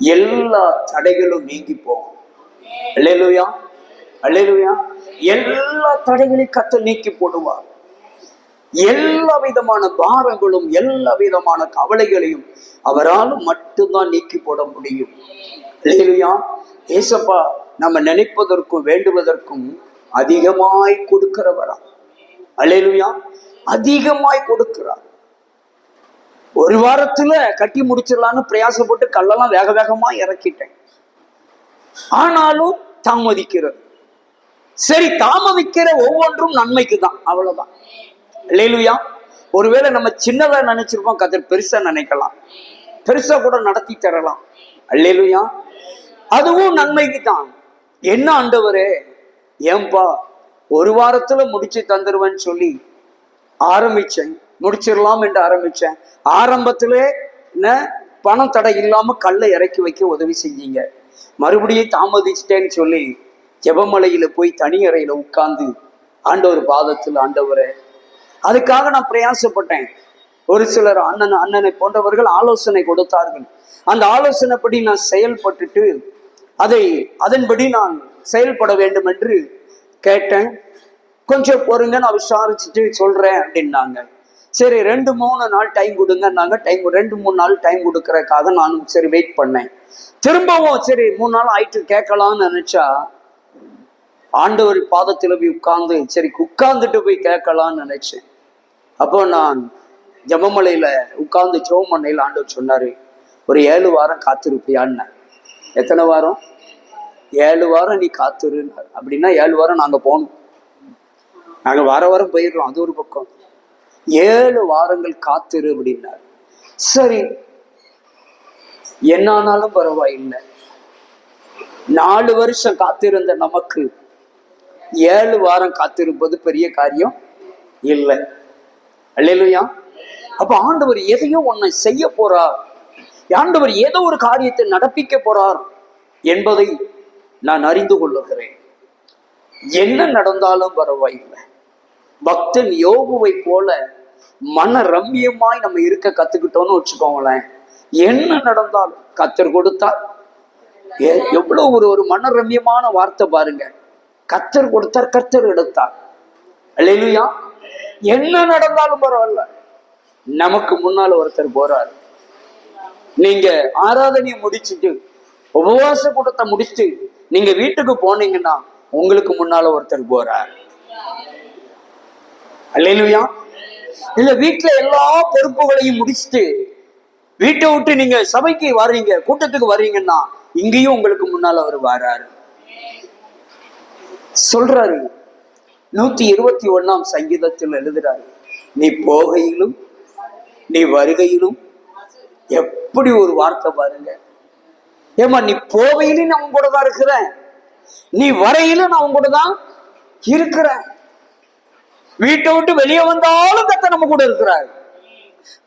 எல்லா தடைகளும் நீங்கி போகும். அல்லேலூயா, அல்லேலூயா. எல்லா தடைகளையும் கர்த்தர் நீக்கி போடுவார். எல்லா விதமான பாரங்களும் எல்லா விதமான கவலைகளையும் அவரால் மட்டும்தான் நீக்கி போட முடியும். அல்லேலூயா. ஏசப்பா நம்ம நினைப்பதற்கும் வேண்டுவதற்கும் அதிகமாய் கொடுக்கிறவரா. அல்லேலூயா. அதிகமாய் கொடுக்கிறார். ஒரு வாரத்துல கட்டி முடிச்சிடலான்னு பிரயாசப்பட்டு கல்லெல்லாம் வேக வேகமா இறக்கிட்டேன், ஆனாலும் தாமதிக்கிறது. சரி, தாமதிக்கிற ஒவ்வொன்றும் நன்மைக்கு தான், அவ்வளவுதான். அல்லேலூயா. ஒருவேளை நம்ம சின்னதா நினைச்சிருப்போம், கர்த்தர் பெருசா நினைக்கலாம், பெருசா கூட நடத்தி தரலாம். அல்லேலூயா. அதுவும் நன்மைக்கு தான். என்ன ஆண்டவரே, ஏன்பா ஒரு வாரத்துல முடிச்சு தந்துருவேன்னு சொல்லி ஆரம்பிச்சேன், முடிச்சிடலாம் என்று ஆரம்பிச்சேன். ஆரம்பத்திலே பணம் தடை இல்லாம கல்லை இறக்கி வைக்க உதவி செஞ்சீங்க, மறுபடியும் தாமதிச்சிட்டேன்னு சொல்லி ஜெபமலையில போய் தனி அறையில உட்கார்ந்து ஆண்டவர் பாதத்தில், ஆண்டவரே அதுக்காக நான் பிரயாசப்பட்டேன். ஒரு சிலர் அண்ணனை போன்றவர்கள் ஆலோசனை கொடுத்தார்கள். அந்த ஆலோசனைப்படி நான் செயல்பட்டுட்டு அதன்படி நான் செயல்பட வேண்டும் என்று கேட்டேன். கொஞ்சம் பொறுங்க, நான் விசாரிச்சுட்டு சொல்றேன் அப்படின்னாங்க. சரி, 2-3 நாள் டைம் கொடுங்கன்னாங்க. 2-3 நாள் டைம் கொடுக்கறதுக்காக நானும் சரி வெயிட் பண்ணேன். திரும்பவும் சரி 3 நாள் ஆயிட்டு கேட்கலாம்னு நினைச்சா, ஆண்டவர் பாதத்தில் போய் உட்கார்ந்து சரி உட்கார்ந்துட்டு போய் கேட்கலாம்னு நினைச்சேன். அப்போ நான் ஜெபமலையில உட்கார்ந்து ஜெபம் பண்ணையில் ஆண்டவர் சொன்னாரு, ஒரு 7 வாரம் காத்திருப்பியான்னு. எத்தனை வாரம்? 7 வாரம் நீ காத்துருன்னாரு. அப்படின்னா 7 வாரம் நாங்க போனோம். நாங்க வாரம் போயிடுறோம், அது ஒரு பக்கம். 7 வாரங்கள் காத்திரு அப்படின்னாரு. சரி, என்ன ஆனாலும் பரவாயில்லை. 4 வருஷம் காத்திருந்த நமக்கு 7 வாரம் காத்திருப்பது பெரிய காரியம் இல்லை. அல்லேலூயா. அப்ப ஆண்டவர் எதையோ ஒன்னை செய்ய போறார், ஆண்டவர் ஏதோ ஒரு காரியத்தை நடப்பிக்க போறார் என்பதை நான் அறிந்து கொள்ளுகிறேன். என்ன நடந்தாலும் பரவாயில்லை, பக்தன் யோபுவை போல மன ரம்மியமாய் நம்ம இருக்க கத்துக்கிட்டோம்னு வச்சுக்கோங்களேன், என்ன நடந்தாலும் கத்தர் கொடுத்தார். எவ்வளவு ஒரு மன ரம்மியமான வார்த்தை பாருங்க. கத்தர் கொடுத்தார், கத்தர் எடுத்தார். அல்லேலூயா. என்ன நடந்தாலும் பரவாயில்ல, நமக்கு முன்னால ஒருத்தர் போறாரு. நீங்க ஆராதனையை முடிச்சுட்டு உபவாச கூட்டத்தை முடிச்சுட்டு நீங்க வீட்டுக்கு போனீங்கன்னா உங்களுக்கு முன்னால ஒருத்தர் போறார். அல்லேலூயா. இல்ல வீட்டுல எல்லா பொறுப்புகளையும் முடிச்சுட்டு வீட்டை விட்டு நீங்க சபைக்கு வர்றீங்க, கூட்டத்துக்கு வர்றீங்கன்னா இங்கேயும் உங்களுக்கு முன்னால அவர் வராரு. சொல்றாரு 121 சங்கீதத்தில் எழுதுறாரு, நீ போகையிலும் நீ வருகையிலும். எப்படி ஒரு வார்த்தை பாருங்க. ஏமா நீ போகையிலும் நான் உன் கூட தான் இருக்கிறேன், நீ வரையிலும் நான் உன் கூட தான் இருக்கிறேன். வீட்டை விட்டு வெளியே வந்தாலும் கத்த நம்ம கூட இருக்கிறார்,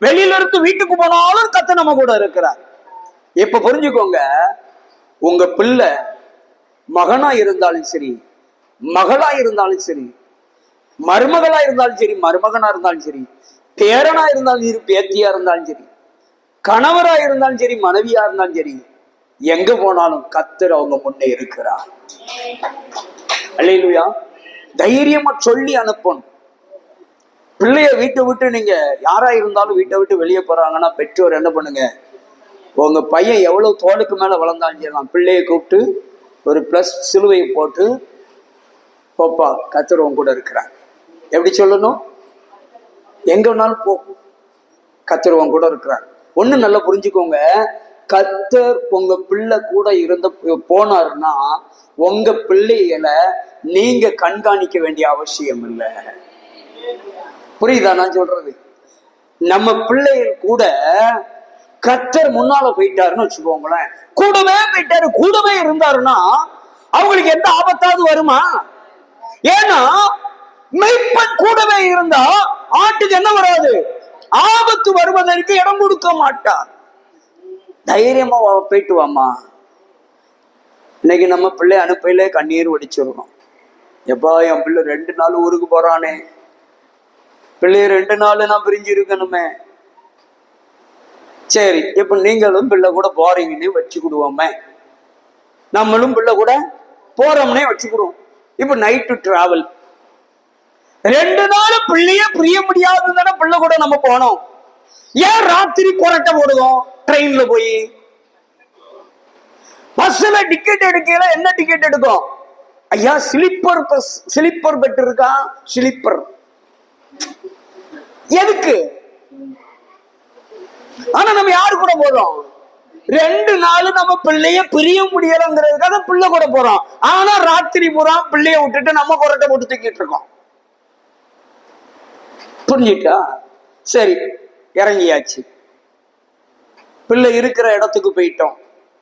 வெளியில இருந்து வீட்டுக்கு போனாலும் கத்த நம்ம கூட இருக்கிறார். இப்ப புரிஞ்சுக்கோங்க, உங்க பிள்ளை மகனா இருந்தாலும் சரி, மகளா இருந்தாலும் சரி, மருமகளா இருந்தாலும் சரி, மருமகனா இருந்தாலும் சரி, பேரனா இருந்தாலும் சரி, பேத்தியா இருந்தாலும் சரி, கணவரா இருந்தாலும் சரி, மனைவியா இருந்தாலும் சரி, எங்க போனாலும் கத்தர் அவங்க முன்னே இருக்கிறார். அல்லேலூயா. தைரியமா சொல்லி அனுப்பணும். பிள்ளைய வீட்டை விட்டு நீங்க யாரா இருந்தாலும் வீட்டை விட்டு வெளியே போறாங்கன்னா பெற்றோர் என்ன பண்ணுங்க, உங்க பையன் எவ்வளவு தோளுக்கு மேல வளர்ந்தாலும் சரி, பிள்ளைய கூப்பிட்டு ஒரு பிளஸ் சிலுவையை போட்டு, போப்பா கத்தர் உங்க கூட இருக்கிறார். எப்படி சொல்லணும்? எங்க வேணாலும் போ, கத்தர் உங்க கூட இருக்கிறார். ஒண்ணு நல்லா புரிஞ்சுக்கோங்க, கத்தர் உங்க பிள்ளை கூட இருந்த போனாருன்னா உங்க பிள்ளைகளை நீங்க கண்காணிக்க வேண்டிய அவசியம் இல்லை. புரியுதா நான் சொல்றது? நம்ம பிள்ளைகள் கூட கத்தர் முன்னால போயிட்டாருன்னு வச்சுக்கோங்களேன், கூடவே போயிட்டாரு, கூடவே இருந்தாருன்னா அவங்களுக்கு எந்த ஆபத்தாவது வருமா? ஏன்னா மெய்ப்பன் கூடவே இருந்தா ஆட்டுக்கு என்ன வராது, ஆபத்து வருவதற்கு இடம் கொடுக்க மாட்டார். தைரியமா போயிட்டு வாமா. இன்னைக்கு நம்ம பிள்ளை அனுப்பையில கண்ணீர் வடிச்சிடணும். எப்பா என் பிள்ளை 2 நாள் ஊருக்கு போறானே, பிள்ளைய 2 நாள் நான் பிரிஞ்சு இருக்கணுமே. சரி, இப்ப நீங்களும் பிள்ளை கூட போறீங்கன்னு வச்சுக்கிடுவோமே, நம்மளும் பிள்ளை கூட போறோம்னே வச்சுக்கிடுவோம். இப்ப நைட்டு டிராவல் 2 நாள் பிள்ளைய பிரிய முடியாதுன்னு பிள்ளை கூட நம்ம போனோம். ஏன் ராத்திரி கொரட்டை போடுவோம்? ட்ரெயின்ல போய் பஸ்ல டிக்கெட் எடுக்கல, என்ன டிக்கெட் எடுக்கும் ஐயா? ஸ்லீப்பர் பஸ், ஸ்லீப்பர் பெட் இருக்கா? ஸ்லீப்பர் எதுக்கு? ஆனா நம்ம யாரு கூட போறோம்? 2 நாள் நம்ம பிள்ளைய பிரிய முடியலங்கிறதுக்காக பிள்ளை கூட போறோம். ஆனா ராத்திரி பூரா பிள்ளைய விட்டுட்டு நம்ம கொரட்டை போட்டு தூக்கிட்டு இருக்கோம். புரிஞ்சுட்டா? சரி, இறங்கியாச்சு, பிள்ளை இருக்கிற இடத்துக்கு போயிட்டோம்,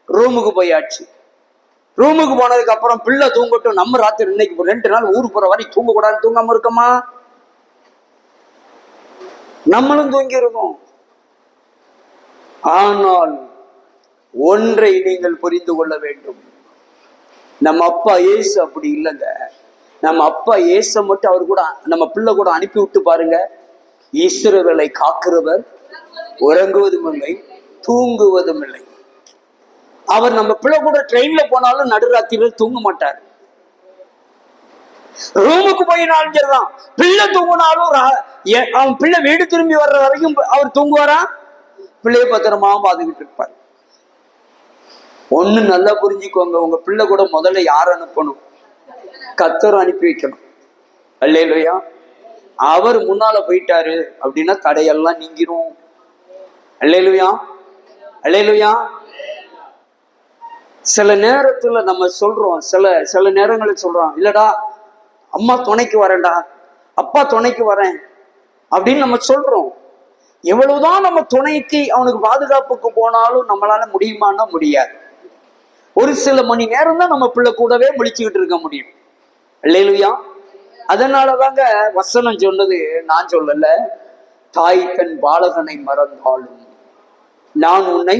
ரூமுக்கு போயாச்சு. ரூமுக்கு போனதுக்கு அப்புறம் பிள்ளை தூங்கட்டும், நம்ம ராத்திரி இன்னைக்கு 2 நாள் ஊருக்கு போற வரை தூங்க கூடாது. தூங்காம இருக்கமா? நம்மளும் தூங்கி இருக்கோம். ஆனால் ஒன்றை நீங்கள் புரிந்து கொள்ள வேண்டும், நம்ம அப்பா இயேசு அப்படி இல்லைங்க. நம்ம அப்பா இயேசு மட்டும் அவர் கூட நம்ம பிள்ளை கூட அனுப்பி விட்டு பாருங்க. இஸ்ரவேலை காக்கிறவர் உறங்குவதும் இல்லை, தூங்குவதும் இல்லை. அவர் நம்ம பிள்ளை கூட ட்ரெயின்ல போனாலும் நடுராத்திரியில தூங்க மாட்டார். ரூமுக்கு போயினாலும் சரிதான், பிள்ளை தூங்கினாலும் அவன் பிள்ளை வீடு திரும்பி வர்ற வரைக்கும் அவர் தூங்குவாரா? பிள்ளைய பத்திரமா பாத்துக்கிட்டு இருப்பார். ஒண்ணு நல்லா புரிஞ்சுக்கோங்க, உங்க பிள்ளை கூட முதல்ல யார் அனுப்பணும்? கத்தர் அனுப்பி வைக்கணும். அல்லேலூயா. அவர் முன்னால போயிட்டாரு அப்படின்னா தடையெல்லாம் நீங்கிரும். அல்லேலூயா, அல்லேலூயா. சில நேரத்துல நம்ம சொல்றோம், சில நேரங்களில் சொல்றோம், இல்லடா அம்மா துணைக்கு வரேன்டா, அப்பா துணைக்கு வரேன் அப்படின்னு நம்ம சொல்றோம். எவ்வளவுதான் நம்ம துணைக்கு அவனுக்கு பாதுகாப்புக்கு போனாலும் நம்மளால முடியுமான்னா முடியாது. ஒரு சில மணி நேரம் தான் நம்ம பிள்ளை கூடவே முழிச்சுக்கிட்டு இருக்க முடியும். அல்லேலூயா. அதனாலதாங்க வசனம் சொன்னது, நான் சொல்லல, தாய் தன் பாலகனை மறந்தாலும் நான் உன்னை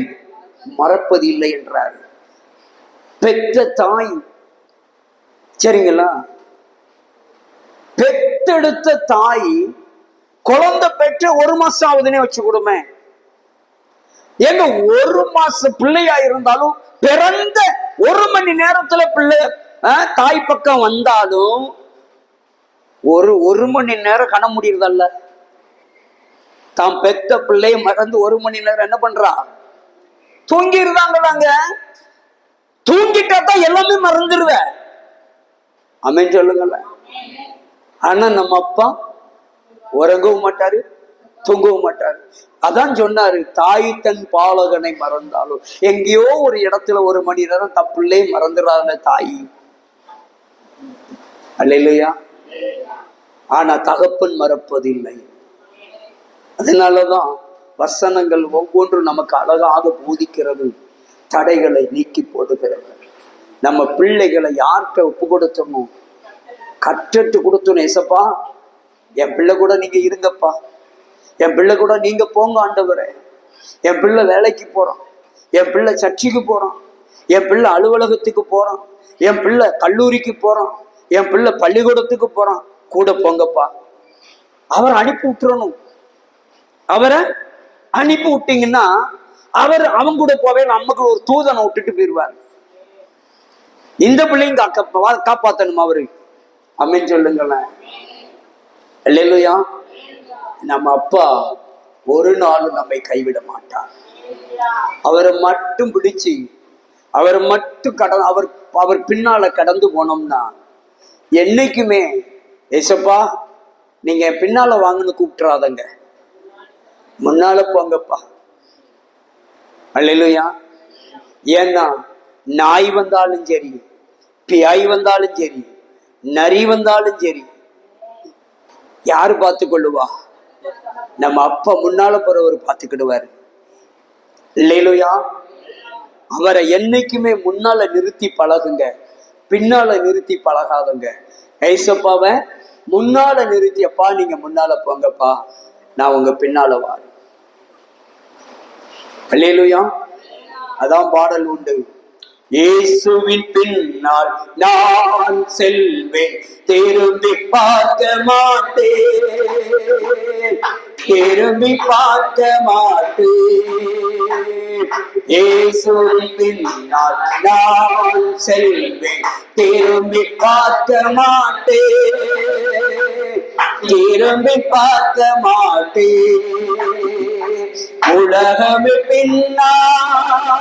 மறப்பதில்லை என்றார். பெற்ற தாய், சரிங்களா, பெத்தெடுத்த தாய் குழந்தை பெற்ற 1 மாசம் ஆகுதுன்னே வச்சு கொடுமே. எங்க 1 மாசம் பிள்ளையா இருந்தாலும் பிறந்த 1 மணி நேரத்துல பிள்ளை தாய் பக்கம் வந்தாலும் ஒரு மணி நேரம் கண முடியறதல்ல. தான் பெத்த பிள்ளைய மறந்து 1 மணி நேரம் என்ன பண்றா? தூங்கிடுறாங்களாங்க. தூங்கிட்டா தான் எல்லாமே மறந்துடுவ. அமேன் சொல்லுங்கல்ல. ஆனா நம்ம அப்பா உறங்கவும் மாட்டாரு, தூங்கவும் மாட்டாரு. அதான் சொன்னாரு, தாய் தன் பாலகனை மறந்தாலும். எங்கேயோ ஒரு இடத்துல 1 மணி நேரம் தப்புள்ளே மறந்துடாத தாய் அல்லையா? ஆனா தகப்பன் மறப்பதில்லை. அதனாலதான் வசனங்கள் ஒவ்வொன்றும் நமக்கு அழகாக போதிக்கிறது, தடைகளை நீக்கி போடுகிறது. நம்ம பிள்ளைகளை யார்கிட்ட ஒப்பு கொடுத்தோமோ கற்றட்டு கொடுத்தோம். ஏசப்பா, என் பிள்ளை கூட நீங்க இருங்கப்பா, என் பிள்ளை கூட நீங்க போங்க ஆண்டவரே. என் பிள்ளை வேலைக்கு போறான், என் பிள்ளை சர்ச்சுக்கு போறான், என் பிள்ளை அலுவலகத்துக்கு போறான், என் பிள்ளை கல்லூரிக்கு போறான், என் பிள்ளை பள்ளிக்கூடத்துக்கு போறான், கூட போங்கப்பா. அவரை அனுப்பி விட்டுறணும். அவரை அனுப்பி விட்டீங்கன்னா அவங்க கூட போவே நமக்கு ஒரு தூதனை விட்டுட்டு போயிடுவார். இந்த பிள்ளையும் காப்பாத்தணும் அவரு. அமேன் சொல்லுங்களேன். இல்லையா? நம்ம அப்பா ஒரு நாளும் நம்மை கைவிட மாட்டார். அவரை மட்டும் பிடிச்சு அவரை மட்டும் அவர் பின்னால கடந்து போனோம்னா என்னைக்குமே ஏசப்பா நீங்க பின்னால வாங்கன்னு கூப்பிட்டுறாதங்க, முன்னால போங்கப்பா. அல்லேலூயா. ஏன்னா நாய் வந்தாலும் சரி, பியாய் வந்தாலும் சரி, நரி வந்தாலும் சரி, யாரு பார்த்து கொள்ளுவா? நம்ம அப்பா முன்னால போறவர் பார்த்துக்கிடுவாரு. இல்லையா? அவரை என்னைக்குமே முன்னால நிறுத்தி பழகுங்க, பின்னால நிறுத்தி பழகாதுங்க. ஏசப்பாவை முன்னால நிறுத்தி, அப்பா நீங்க முன்னால போங்கப்பா, நான் உங்க பின்னால வாரு. அல்லேலூயா. அதான் பாடல் உண்டு, இயேசுவின் பின்னால் நான் செல்வேன், திரும்பி பார்க்க மாட்டேன், திரும்பி பார்க்க மாட்டேன். இயேசுவின் பின்னால் நான் செல்வேன், திரும்பி பார்க்க மாட்டேன், திரும்பி பார்க்க மாட்டேன். உலகமே பின்னால்,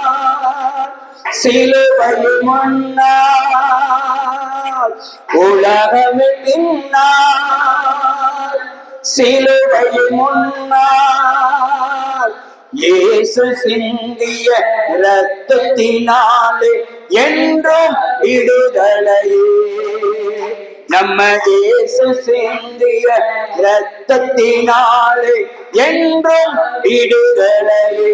சிலுவை முன்னால், உலகமே பின்னால், சிலுவை முன்னால், இயேசு சிந்திய இரத்தத்தினாலே என்றும் விடுதலையே. நம்ம இயேசு சிந்திய இரத்தத்தினாலே என்றும் விடுதலையே.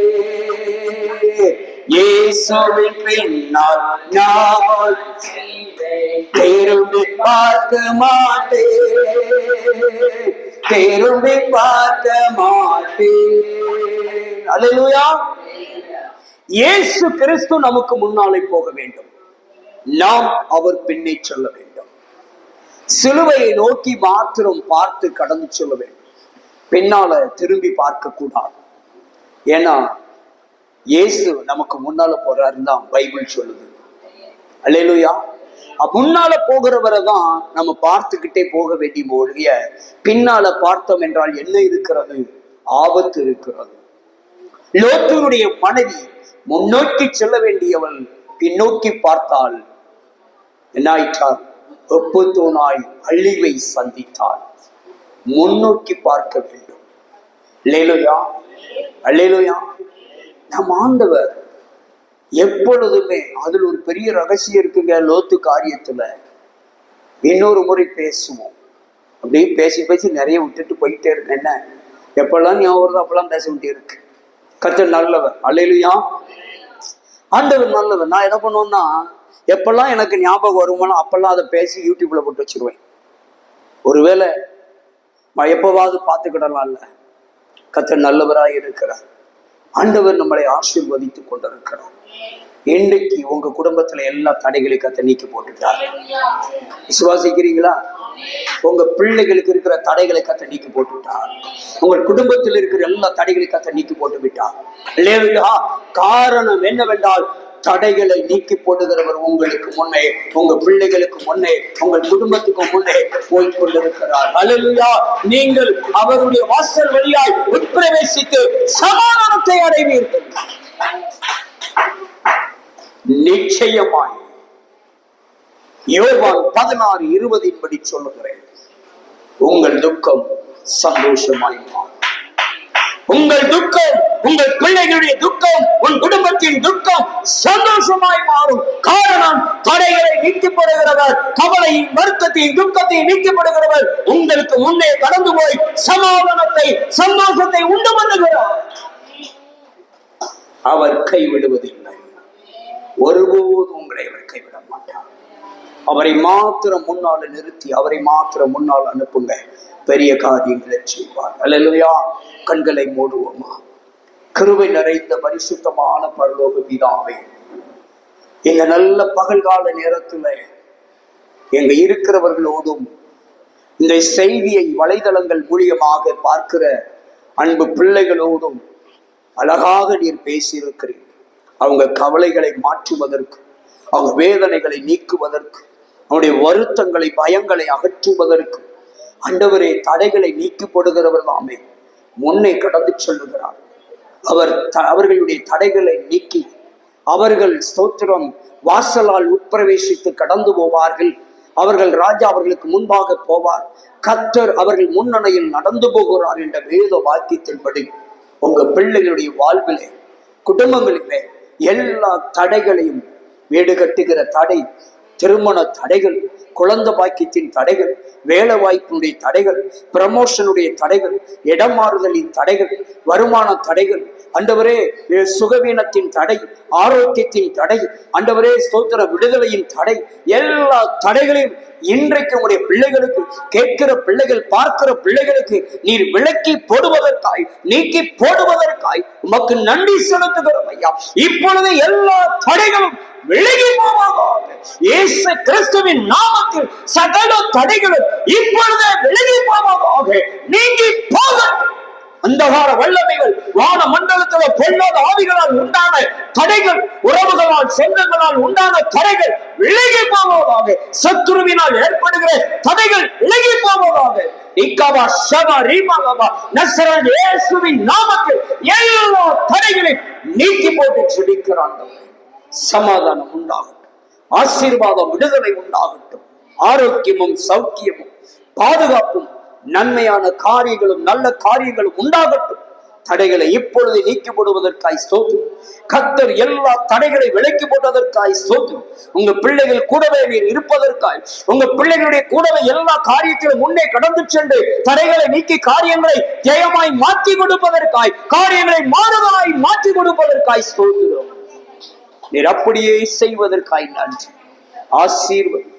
இயேசுவின் பின்னால் நான் திரும்பி பார்க்க மாட்டேன், திரும்பி பார்க்க மாட்டேன். அல்லேலூயா. இயேசு கிறிஸ்து நமக்கு முன்னாலே போக வேண்டும், நாம் அவர் பின்னே சொல்ல வேண்டும். சிலுவையை நோக்கி மாத்திரம் பார்த்து கடந்து சொல்ல வேண்டும், பின்னால திரும்பி பார்க்க கூடாது. ஏன்னா இயேசு நமக்கு முன்னால போறாருன்னு தான் பைபிள் சொல்லுது. அல்லேலூயா. முன்னால போகிறவரை தான் நம்ம பார்த்துக்கிட்டே போக வேண்டிய ஒழிய பின்னால பார்த்தோம் என்றால் என்ன இருக்கிறது? ஆபத்து இருக்கிறது. லோத்துடைய மனைவி முன்னோக்கி செல்ல வேண்டியவள் பின்னோக்கி பார்த்தால் என்னாயிற்றார்? ஒப்புத்தூணாய் அழிவை சந்தித்தாள். முன்னோக்கி பார்க்க வேண்டும். அல்லேலூயா, அல்லேலூயா. நம் ஆண்டவர் எப்பொழுதுமே, அதில் ஒரு பெரிய ரகசியம் இருக்குங்க லோத்து காரியத்துல. இன்னொரு முறை பேசுவோம். அப்படியே பேசி பேசி நிறைய விட்டுட்டு போயிட்டே இருக்கு. என்ன எப்பெல்லாம் ஞாபகம் வருதோ அப்பெல்லாம் பேச வேண்டிய இருக்கு. கர்த்தர் நல்லவர். அல்லேலூயா. ஆண்டவர் நல்லவர். நான் என்ன பண்ணுவேன்னா, எப்பெல்லாம் எனக்கு ஞாபகம் வருமானோ அப்பெல்லாம் அதை பேசி யூடியூப்ல போட்டு வச்சிருவேன். ஒருவேளை எப்பவாவது பார்த்துக்கிடலாம்ல. கர்த்தர் நல்லவராக இருக்கிறார். ஆண்டவர் நம்மளை ஆசீர்வதித்துக் கொண்டிருக்கிறார். இன்றைக்கு உங்க குடும்பத்துல எல்லா தடைகளையும் கத்த நீக்கி போட்டுட்டார். விசுவாசிக்கிறீங்களா? உங்க பிள்ளைகளுக்கு இருக்கிற தடைகளை கத்த நீக்கி போட்டுட்டார். உங்கள் குடும்பத்தில் இருக்கிற எல்லா தடைகளை கத்த நீக்கி போட்டு விட்டார். இல்லையா? காரணம் என்னவென்றால் தடைகளை நீக்கி போடுகிறவர் உங்களுக்கு முன்னே, உங்க பிள்ளைகளுக்கு முன்னே, உங்கள் குடும்பத்துக்கு முன்னே போய் கொண்டிருக்கிறார். அல்லேலூயா! நீங்கள் அவருடைய வாசல் வழியாய் உட்பிரவேசித்து சமாதானத்தை அடைவீர்கள். நிச்சயமாய் யோவான் 16:20 படி சொல்லுகிறேன், உங்கள் துக்கம் சந்தோஷமாய் மாறும். உங்கள் துக்கம், உங்கள் பிள்ளைகளுடைய துக்கம், உன் குடும்பத்தின் துக்கம் சந்தோஷமாய் மாறும். காரணம், தடைகளை நீக்கப்படுகிறவர், கவலையின் வருத்தத்தையும் துக்கத்தையும் நீக்கப்படுகிறவர் உங்களுக்கு முன்னே கடந்து போய் சமாதானத்தை சந்தோஷத்தை உண்டு பண்ணுகிறார். அவர் கைவிடுவதில்லை. ஒருபோதும் உங்களை அவர் கைவிட மாட்டார். அவரை மாத்திரம் முன்னால் நிறுத்தி அவரை மாத்திரம் முன்னால் அனுப்புங்க, பெரிய காரியங்களை செய்வார். அல்லேலூயா! கண்களை மூடுவோமா? கிருபை நிறைந்த பரிசுத்தமான பரலோக பிதாவே, இந்த நல்ல பகல்கால நேரத்துல எங்க இருக்கிறவர்களோடும் இந்த செய்தியை வலைதளங்கள் மூலியமாக பார்க்கிற அன்பு பிள்ளைகளோடும் அழகாக நீர் பேசியிருக்கிறீர். அவங்க கவலைகளை மாற்றுவதற்கு, அவங்க வேதனைகளை நீக்குவதற்கு, அவனுடைய வருத்தங்களை பயங்களை அகற்றுவதற்கு ஆண்டவரே தடைகளை நீக்கி போடுகிறவர் தாமே முன்னே கடந்து சொல்லுகிறார். அவர்களுடைய தடைகளை நீக்கி அவர்கள் ஸ்தோத்திரம் வாசலால் உட்பிரவேசித்து கடந்து போவார்கள். அவர்கள் ராஜா அவர்களுக்கு முன்பாக போவார். கர்த்தர் அவர்கள் முன்னணியில் நடந்து போகிறார் என்ற வேத வாக்கியத்தின்படி உங்க பிள்ளைகளுடைய வாழ்விலே, குடும்பங்களிலே எல்லா தடைகளையும், வீடு கட்டுகிற தடை, திருமண தடைகள், குழந்தை பாக்கியத்தின் தடைகள், வேலை வாய்ப்பினுடைய தடைகள், ப்ரமோஷனுடைய தடைகள், இடம் மாறுதலின் தடைகள், வருமான தடைகள், ஆண்டவரே சுகவீனத்தின் தடை, ஆரோக்கியத்தின் தடை, ஆண்டவரே ஸ்தோத்திர விடுதலையின் தடை, எல்லா தடைகளையும் இன்றைக்கு உங்களுடைய பிள்ளைகளுக்கு, கேட்கிற பிள்ளைகள், பார்க்கிற பிள்ளைகளுக்கு நீர் விலக்கி போடுவதற்காய், நீக்கி போடுவதற்காய் உமக்கு நன்றி செலுத்துகிறோம் ஐயா. இப்பொழுது எல்லா தடைகளும் விலகி போவாங்க. இயேசு கிறிஸ்துவின் நாமத்தில் சகல தடைகளும் இப்பொழுதே விலகி போவாங்க, நீங்கி போக. அந்தகார வல்லமைகள், வான மண்டலத்தில் பொல்லாத ஆவிகளால் உண்டான தடைகள், உறவுகளால் சொந்தங்களால் உண்டான தடைகள் விலகி போவதாக. சத்துருவினால் ஏற்படுகிற தடைகள் விலகி போவதாக. இயேசுவின் நாமத்தில் எல்லா தடைகளையும் நீக்கி போட்டு செபிக்கிறான். சமாதானம் உண்டாகட்டும், ஆசீர்வாதம் விடுதலை உண்டாகட்டும், ஆரோக்கியமும் சௌக்கியமும் பாதுகாப்பும் நன்மையான காரியங்களும் நல்ல காரியங்களும் உண்டாகட்டும். தடைகளை இப்பொழுது நீக்கி போடுவதற்காய் ஸ்தோத்திரம். கர்த்தர் எல்லா தடைகளை விலக்கி போட்டதற்காய் ஸ்தோத்திரம். உங்க பிள்ளைகள் கூடவே நீர் இருப்பதற்காய், உங்க பிள்ளைகளுடைய கூடவே எல்லா காரியத்திலும் முன்னே கடந்து சென்று தடைகளை நீக்கி காரியங்களை ஜெயமாய் மாற்றி கொடுப்பதற்காய், காரியங்களை மாறுதலாய் மாற்றி கொடுப்பதற்காய் ஸ்தோத்திரம். நீர் அப்படியே செய்வதற்காய் நன்றி. ஆசீர்வதி.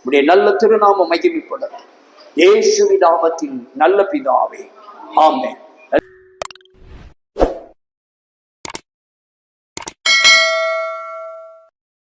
உடைய நல்ல திருநாமம் மகிமைப்படும். இயேசுவின் நாமத்தில் நல்ல பிதாவே, ஆமென்.